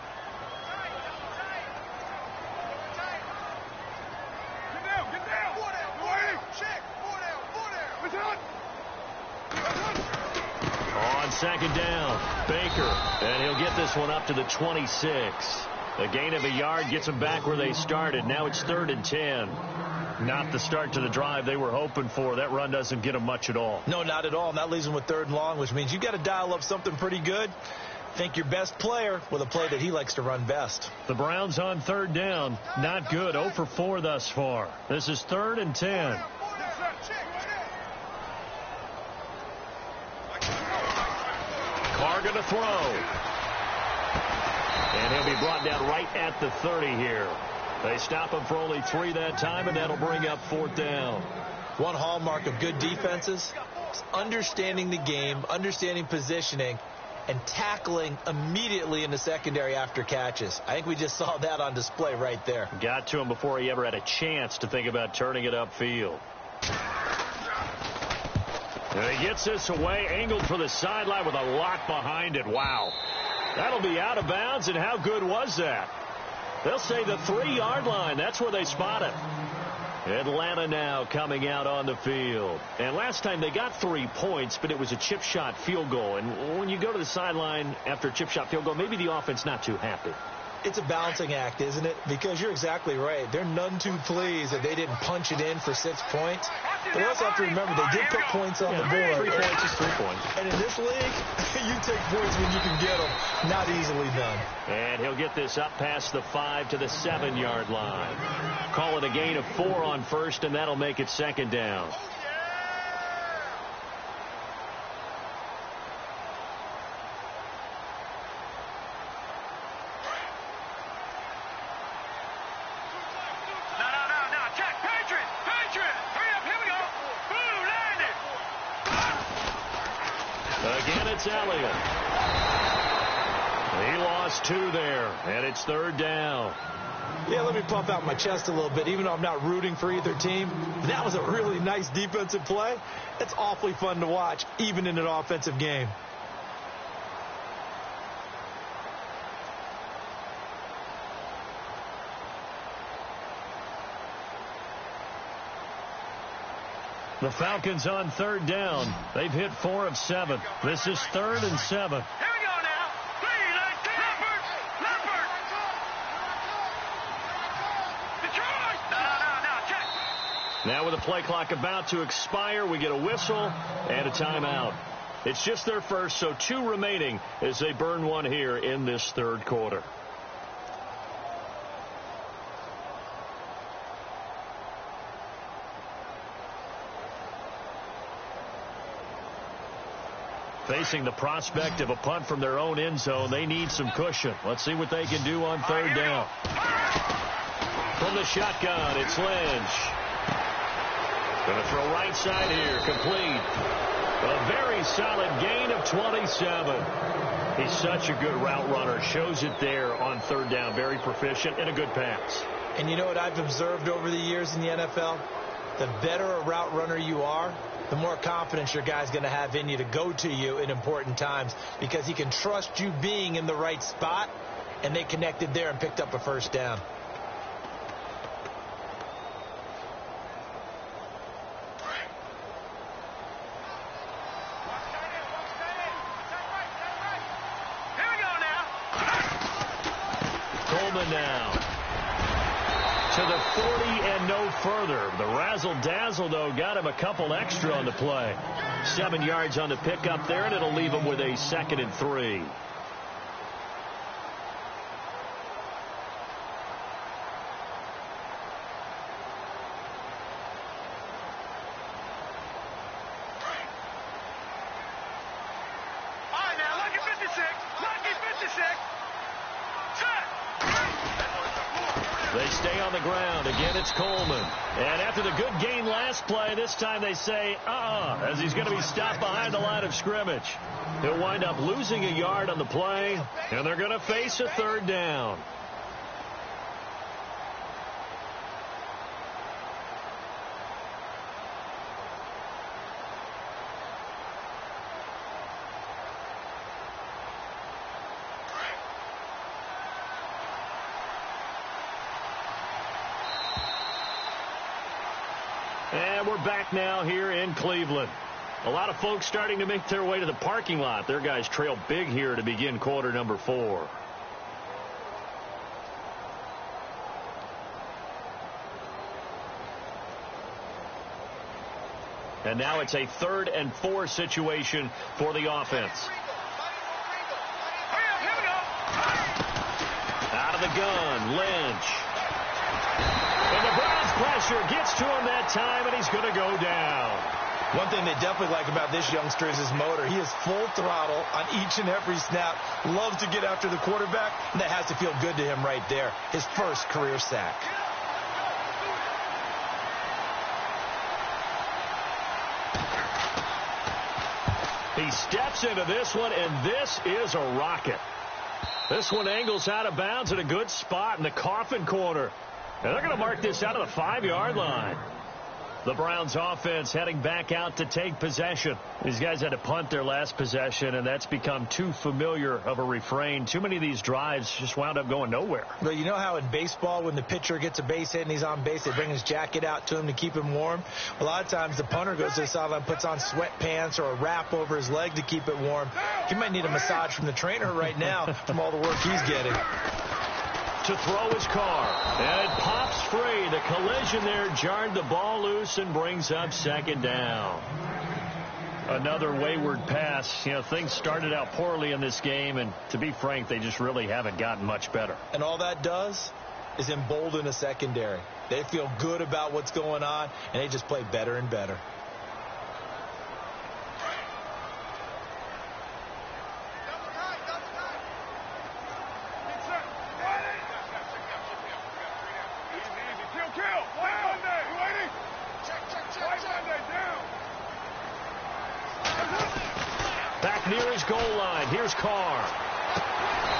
On second down, Baker, and he'll get this one up to the 26. A gain of a yard gets them back where they started. Now it's 3rd and 10. Not the start to the drive they were hoping for. That run doesn't get them much at all. No, not at all. And that leaves them with 3rd and long, which means you got to dial up something pretty good. Think your best player with a play that he likes to run best. The Browns on 3rd down. Not good. 0 for 4 thus far. This is 3rd and 10. Carr going to throw. And he'll be brought down right at the 30 here. They stop him for only 3 that time, and that'll bring up 4th down. One hallmark of good defenses is understanding the game, understanding positioning, and tackling immediately in the secondary after catches. I think we just saw that on display right there. Got to him before he ever had a chance to think about turning it upfield. And he gets this away, angled for the sideline with a lot behind it. Wow. That'll be out of bounds, and how good was that? They'll say the 3-yard line. That's where they spot it. Atlanta now coming out on the field. And last time they got 3 points, but it was a chip shot field goal. And when you go to the sideline after a chip shot field goal, maybe the offense not too happy. It's a balancing act, isn't it? Because you're exactly right. They're none too pleased that they didn't punch it in for 6 points. But also have to remember they did put points on the board. 3 points is 3 points. And in this league, you take points when you can get them. Not easily done. And he'll get this up past the 5 to the 7-yard line. Call it a gain of 4 on 1st, and that'll make it 2nd down. Again, it's Elliott. He lost 2 there, and it's 3rd down. Yeah, let me puff out my chest a little bit. Even though I'm not rooting for either team, that was a really nice defensive play. It's awfully fun to watch, even in an offensive game. The Falcons on 3rd down. They've hit 4 of 7. This is 3rd and 7. Here we go now. 3, 19. Leopard. Detroit. No, check. Now with the play clock about to expire, we get a whistle and a timeout. It's just their first, so 2 remaining as they burn 1 here in this 3rd quarter. Facing the prospect of a punt from their own end zone, they need some cushion. Let's see what they can do on 3rd down. From the shotgun, it's Lynch. Going to throw right side here, complete. A very solid gain of 27. He's such a good route runner. Shows it there on 3rd down. Very proficient and a good pass. And you know what I've observed over the years in the NFL? The better a route runner you are, the more confidence your guy's going to have in you to go to you in important times because he can trust you being in the right spot, and they connected there and picked up a 1st down. Here we go now. Coleman now to the 40 and no further. The razzle-dazzle, though, got him a couple extra on the play. 7 yards on the pickup there, and it'll leave him with a 2nd and 3. All right, now, lucky 56. Lucky 56. Set. They stay on the ground. Again, it's Coleman. And after the good gain last play, this time they say, as he's going to be stopped behind the line of scrimmage. He'll wind up losing a yard on the play, and they're going to face a third down. And we're back now here in Cleveland. A lot of folks starting to make their way to the parking lot. Their guys trail big here to begin quarter number 4. And now it's a 3rd and 4 situation for the offense. Out of the gun, Lynch. And the Browns pressure gets to him that time, and he's going to go down. One thing they definitely like about this youngster is his motor. He is full throttle on each and every snap. Loves to get after the quarterback, and that has to feel good to him right there. His first career sack. He steps into this one, and this is a rocket. This one angles out of bounds at a good spot in the coffin corner. And they're going to mark this out of the 5-yard line. The Browns offense heading back out to take possession. These guys had to punt their last possession, and that's become too familiar of a refrain. Too many of these drives just wound up going nowhere. Well, you know how in baseball when the pitcher gets a base hit and he's on base, they bring his jacket out to him to keep him warm? A lot of times the punter goes to the sideline, puts on sweatpants or a wrap over his leg to keep it warm. He might need a massage from the trainer right now from all the work he's getting. To throw his car, and it pops free. The collision there jarred the ball loose and brings up 2nd down. Another wayward pass. You know, things started out poorly in this game, and to be frank, they just really haven't gotten much better. And all that does is embolden a secondary. They feel good about what's going on, and they just play better and better. Back near his goal line. Here's Carr.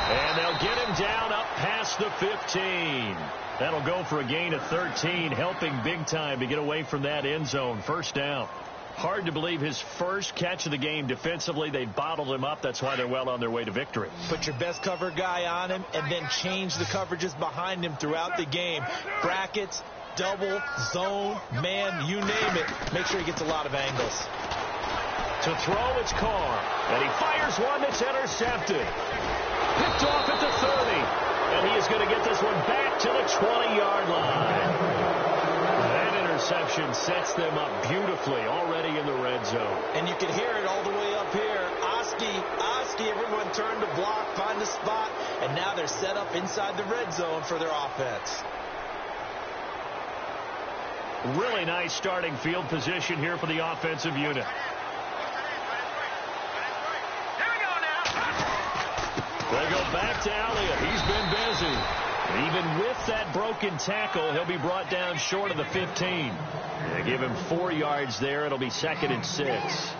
And they'll get him down up past the 15. That'll go for a gain of 13, helping big time to get away from that end zone. 1st down. Hard to believe his first catch of the game defensively. They bottled him up. That's why they're well on their way to victory. Put your best cover guy on him and then change the coverages behind him throughout the game. Brackets, double, zone, man, you name it. Make sure he gets a lot of angles. To throw, it's Carr. And he fires one that's intercepted. Picked off at the 30. And he is going to get this one back to the 20-yard line. That interception sets them up beautifully already in the red zone. And you can hear it all the way up here. Oski, everyone turned to block, find a spot, and now they're set up inside the red zone for their offense. Really nice starting field position here for the offensive unit. They go back to Elliott. He's been busy. Even with that broken tackle, he'll be brought down short of the 15. They give him 4 yards there. It'll be 2nd and 6.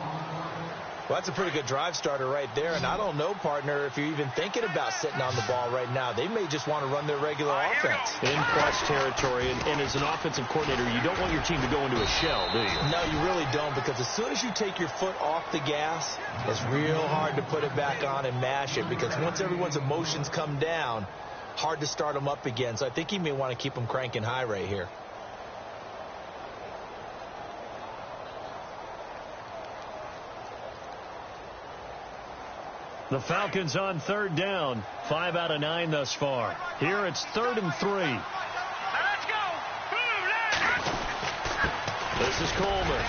Well, that's a pretty good drive starter right there. And I don't know, partner, if you're even thinking about sitting on the ball right now. They may just want to run their regular offense. In press territory, and as an offensive coordinator, you don't want your team to go into a shell, do you? No, you really don't, because as soon as you take your foot off the gas, it's real hard to put it back on and mash it, because once everyone's emotions come down, hard to start them up again. So I think he may want to keep them cranking high right here. The Falcons on 3rd down. 5 out of 9 thus far. Here it's 3rd and 3. Let's go. This is Coleman.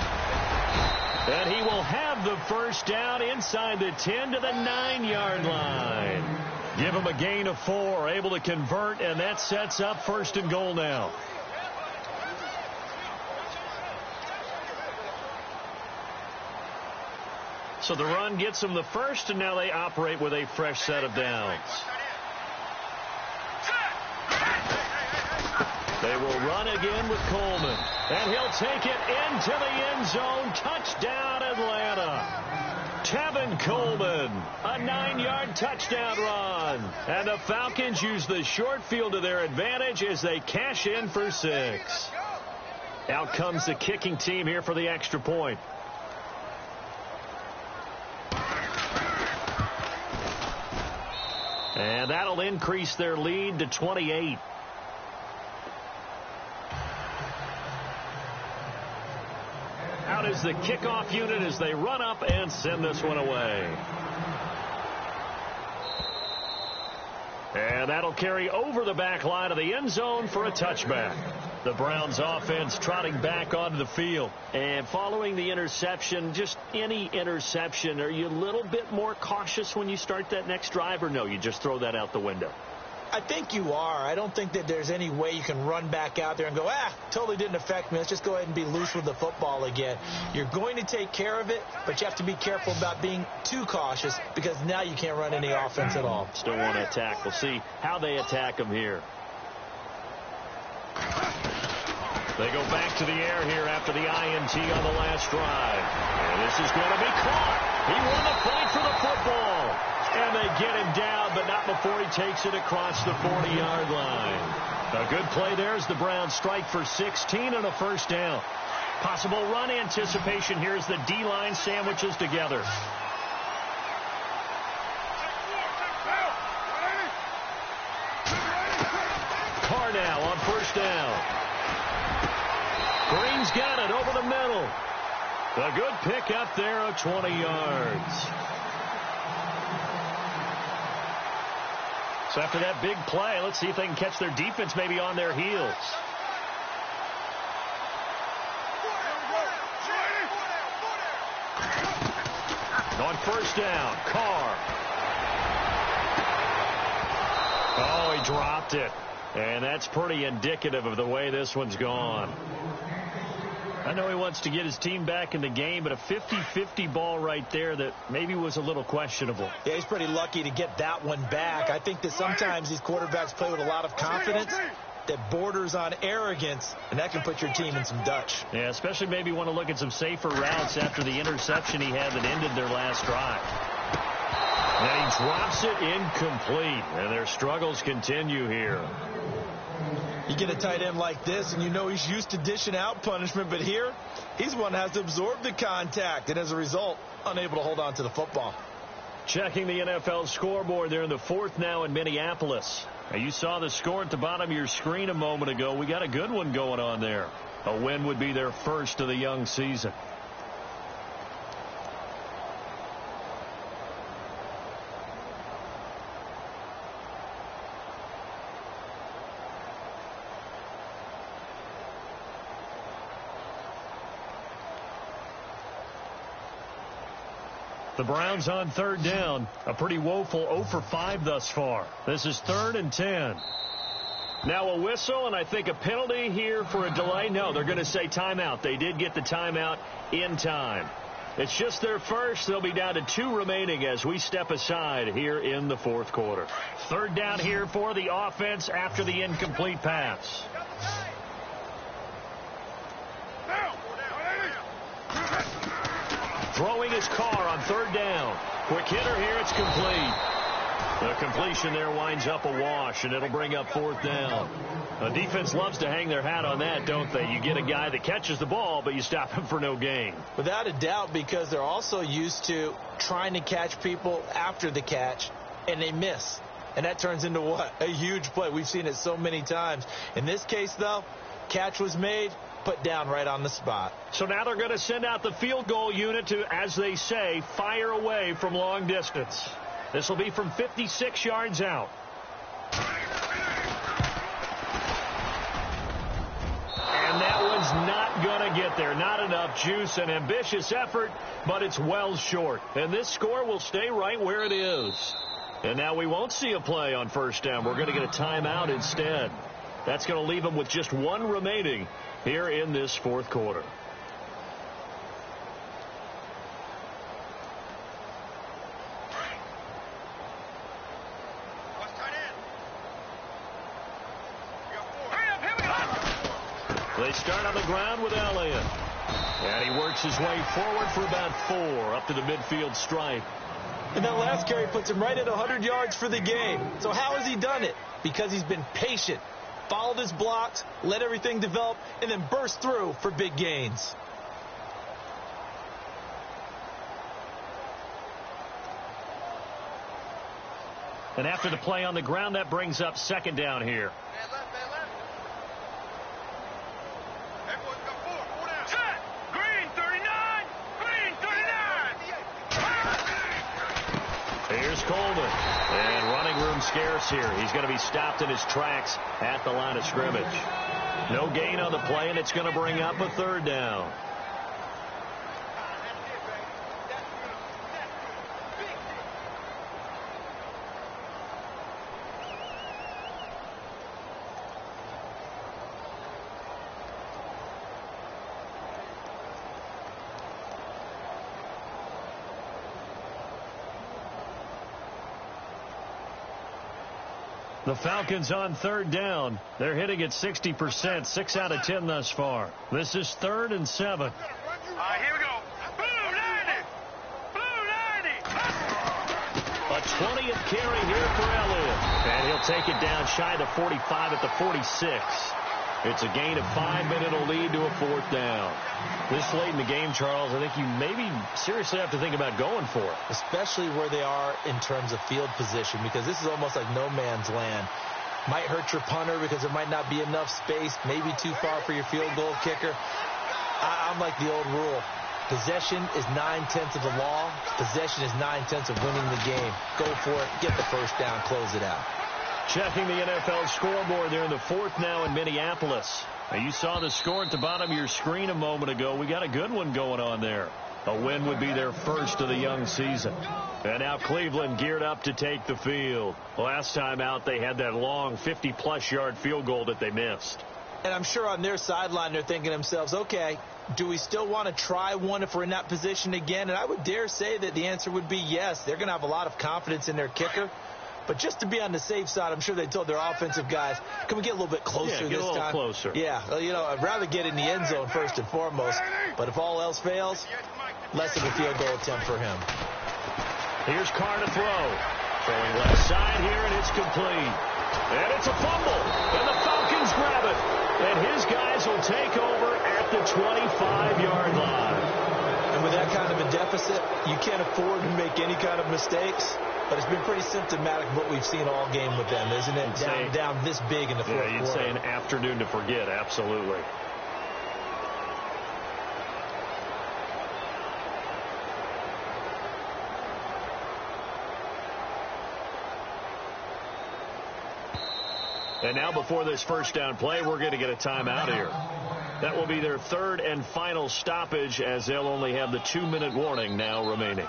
And he will have the 1st down inside the 10 to the 9-yard line. Give him a gain of 4. Able to convert, and that sets up 1st and goal now. So the run gets them the 1st, and now they operate with a fresh set of downs. They will run again with Coleman. And he'll take it into the end zone. Touchdown, Atlanta. Tevin Coleman, a 9-yard touchdown run. And the Falcons use the short field to their advantage as they cash in for 6. Out comes the kicking team here for the extra point. And that'll increase their lead to 28. Out is the kickoff unit as they run up and send this one away. And that'll carry over the back line of the end zone for a touchback. The Browns offense trotting back onto the field. And following the interception, just any interception, are you a little bit more cautious when you start that next drive, or no, you just throw that out the window? I think you are. I don't think that there's any way you can run back out there and go, totally didn't affect me. Let's just go ahead and be loose with the football again. You're going to take care of it, but you have to be careful about being too cautious because now you can't run any offense at all. Still want to attack. We'll see how they attack them here. They go back to the air here after the INT on the last drive. And this is going to be caught. He won the fight for the football. And they get him down, but not before he takes it across the 40-yard line. A good play there as the Browns strike for 16 and a first down. Possible run anticipation here as the D-line sandwiches together. Carr now on first down. Green's got it over the middle. A good pick up there of 20 yards. So after that big play, let's see if they can catch their defense maybe on their heels. On first down, Carr. Oh, he dropped it. And that's pretty indicative of the way this one's gone. I know he wants to get his team back in the game, but a 50-50 ball right there that maybe was a little questionable. Yeah, he's pretty lucky to get that one back. I think that sometimes these quarterbacks play with a lot of confidence that borders on arrogance, and that can put your team in some Dutch. Yeah, especially maybe want to look at some safer routes after the interception he had that ended their last drive. And he drops it incomplete, and their struggles continue here. You get a tight end like this, and you know he's used to dishing out punishment, but here, he's one that has to absorb the contact, and as a result, unable to hold on to the football. Checking the NFL scoreboard there in the fourth now in Minneapolis. Now, you saw the score at the bottom of your screen a moment ago. We got a good one going on there. A win would be their first of the young season. The Browns on third down. A pretty woeful 0 for 5 thus far. This is 3rd and 10. Now a whistle and I think a penalty here for a delay. No, they're going to say timeout. They did get the timeout in time. It's just their first. They'll be down to 2 remaining as we step aside here in the fourth quarter. Third down here for the offense after the incomplete pass. Throwing his Carr on third down. Quick hitter here. It's complete. The completion there winds up a wash, and it'll bring up 4th down. The defense loves to hang their hat on that, don't they? You get a guy that catches the ball, but you stop him for no gain. Without a doubt, because they're also used to trying to catch people after the catch, and they miss. And that turns into what? A huge play. We've seen it so many times. In this case, though, catch was made, put down right on the spot. So now they're going to send out the field goal unit to, as they say, fire away from long distance. This will be from 56 yards out. And that one's not going to get there. Not enough juice. An ambitious effort, but it's well short. And this score will stay right where it is. And now we won't see a play on first down. We're going to get a timeout instead. That's going to leave them with just 1 remaining here in this fourth quarter. Hurry up, here we go. They start on the ground with Elliott. And he works his way forward for about 4 up to the midfield stripe. And that last carry puts him right at 100 yards for the game. So how has he done it? Because he's been patient, followed his blocks, let everything develop, and then burst through for big gains. And after the play on the ground, that brings up second down here. Here's Coleman. And running room scarce here. He's going to be stopped in his tracks at the line of scrimmage. No gain on the play, and it's going to bring up a third down. The Falcons on third down. They're hitting at 60%, 6 out of 10 thus far. This is 3rd and 7. Here we go. Blue 90. Blue 90. A 20th carry here for Elliott. And he'll take it down shy of the 45 at the 46. It's a gain of 5, but it'll lead to a 4th down. This late in the game, Charles, I think you maybe seriously have to think about going for it. Especially where they are in terms of field position, because this is almost like no man's land. Might hurt your punter because there might not be enough space, maybe too far for your field goal kicker. I'm like the old rule. Possession is 9/10 of the law. Possession is 9/10 of winning the game. Go for it. Get the first down. Close it out. Checking the NFL scoreboard there in the 4th now in Minneapolis. Now you saw the score at the bottom of your screen a moment ago. We got a good one going on there. A win would be their first of the young season. And now Cleveland geared up to take the field. Last time out, they had that long 50-plus yard field goal that they missed. And I'm sure on their sideline they're thinking to themselves, okay, do we still want to try one if we're in that position again? And I would dare say that the answer would be yes. They're going to have a lot of confidence in their kicker. But just to be on the safe side, I'm sure they told their offensive guys, can we get a little bit closer this time? Yeah, get a little closer. Yeah, well, you know, I'd rather get in the end zone first and foremost. But if all else fails, less of a field goal attempt for him. Here's Carr to throw. Throwing left side here, and it's complete. And it's a fumble. And the Falcons grab it. And his guys will take over at the 25-yard line. And with that kind of a deficit, you can't afford to make any kind of mistakes. But it's been pretty symptomatic of what we've seen all game with them, isn't it? Down this big in the fourth quarter. Yeah, you'd say an afternoon to forget, absolutely. And now before this first down play, we're going to get a timeout here. That will be their 3rd and final stoppage, as they'll only have the 2-minute warning now remaining.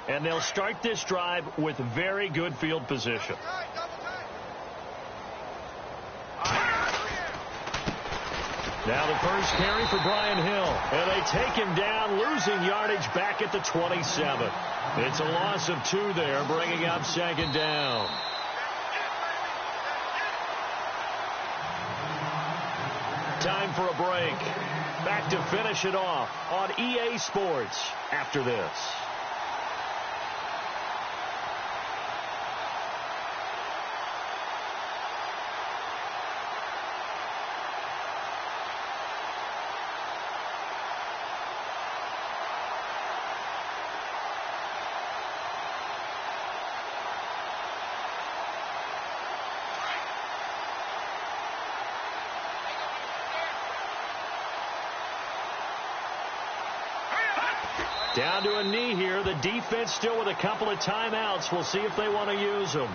And they'll start this drive with very good field position. Now the first carry for Brian Hill. And they take him down, losing yardage back at the 27. It's a loss of 2 there, bringing up second down. Time for a break. Back to finish it off on EA Sports after this. Down to a knee here. The defense still with a couple of timeouts. We'll see if they want to use them.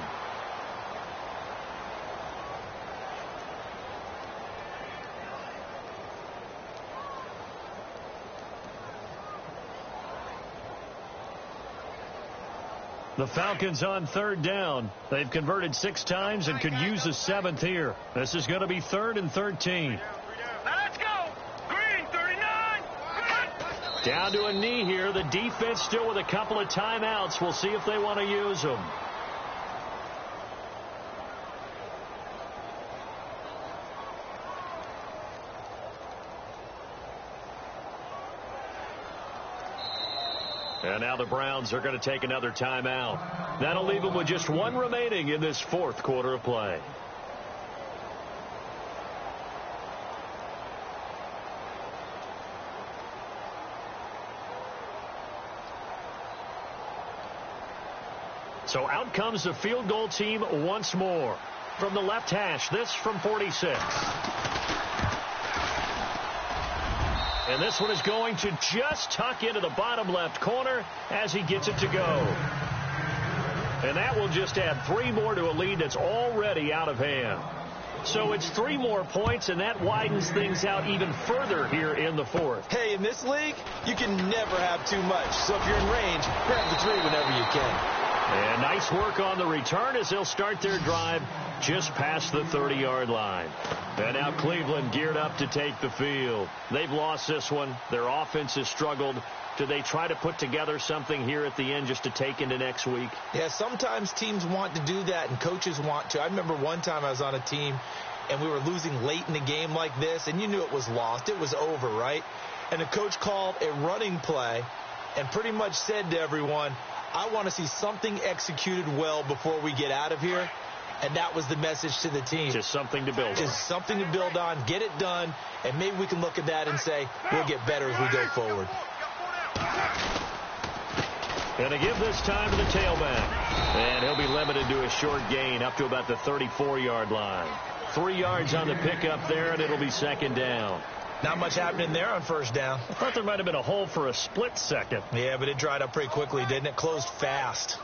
The Falcons on third down. They've converted 6 times and could use a 7th here. This is going to be 3rd and 13. Let's go. Green, 39. Down to a knee here. The defense still with a couple of timeouts. We'll see if they want to use them. And now the Browns are going to take another timeout. That'll leave them with just 1 remaining in this 4th quarter of play. So out comes the field goal team once more. From the left hash, this from 46. And this one is going to just tuck into the bottom left corner as he gets it to go. And that will just add 3 more to a lead that's already out of hand. So it's 3 more points, and that widens things out even further here in the 4th. Hey, in this league, you can never have too much. So if you're in range, grab the 3 whenever you can. And nice work on the return as they'll start their drive just past the 30-yard line. And now Cleveland geared up to take the field. They've lost this one. Their offense has struggled. Do they try to put together something here at the end just to take into next week? Yeah, sometimes teams want to do that and coaches want to. I remember one time I was on a team and we were losing late in the game like this, and you knew it was lost. It was over, right? And the coach called a running play and pretty much said to everyone, I want to see something executed well before we get out of here. And that was the message to the team. Just something to build on. Just something to build on, get it done, and maybe we can look at that and say we'll get better as we go forward. Going to give this time to the tailback. And he'll be limited to a short gain up to about the 34-yard line. 3 yards on the pickup there, and it'll be 2nd down. Not much happening there on 1st down. I thought there might have been a hole for a split second. Yeah, but it dried up pretty quickly, didn't it? Closed fast.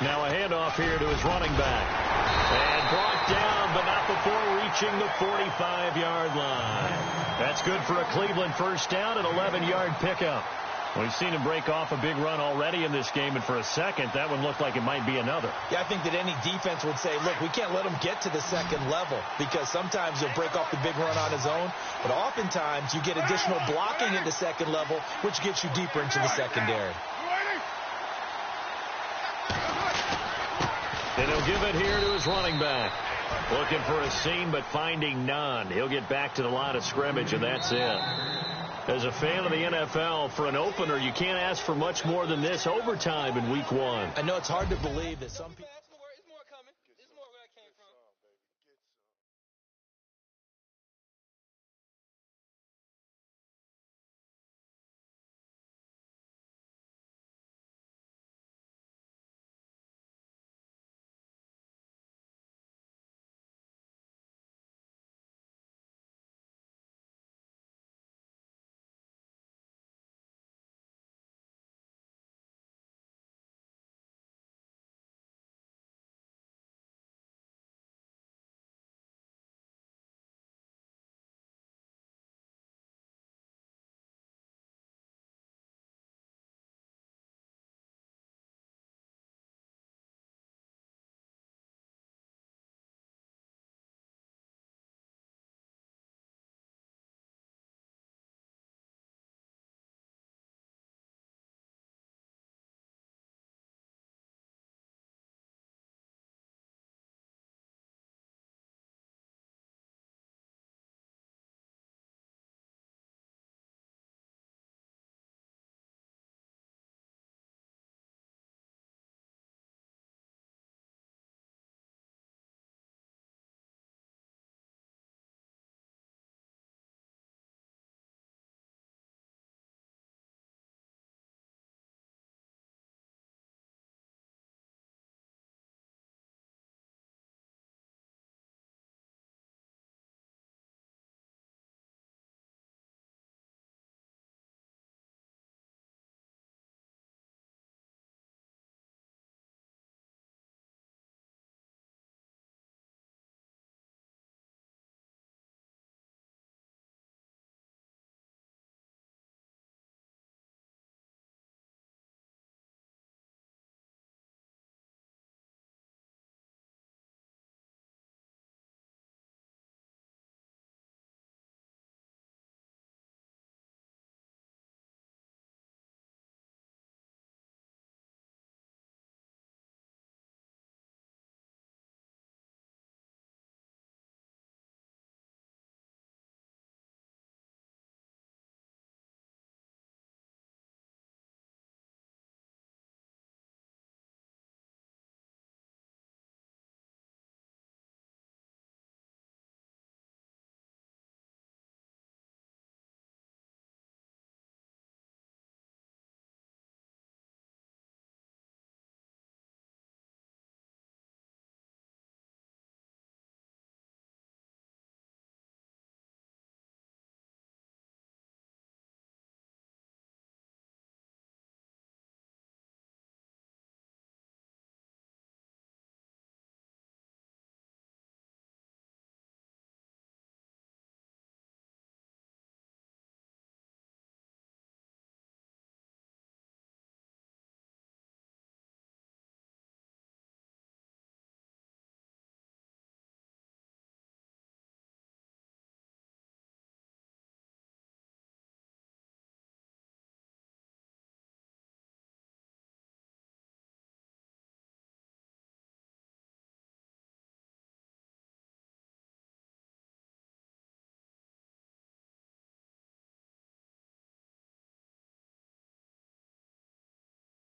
Now a handoff here to his running back. And brought down, but not before reaching the 45-yard line. That's good for a Cleveland 1st down, an 11-yard pickup. We've seen him break off a big run already in this game, and for a second, that one looked like it might be another. Yeah, I think that any defense would say, look, we can't let him get to the 2nd level, because sometimes he'll break off the big run on his own, but oftentimes you get additional blocking at the 2nd level, which gets you deeper into the secondary. And he'll give it here to his running back. Looking for a seam, but finding none. He'll get back to the line of scrimmage, and that's it. As a fan of the NFL, for an opener, you can't ask for much more than this overtime in Week 1. I know it's hard to believe that some people...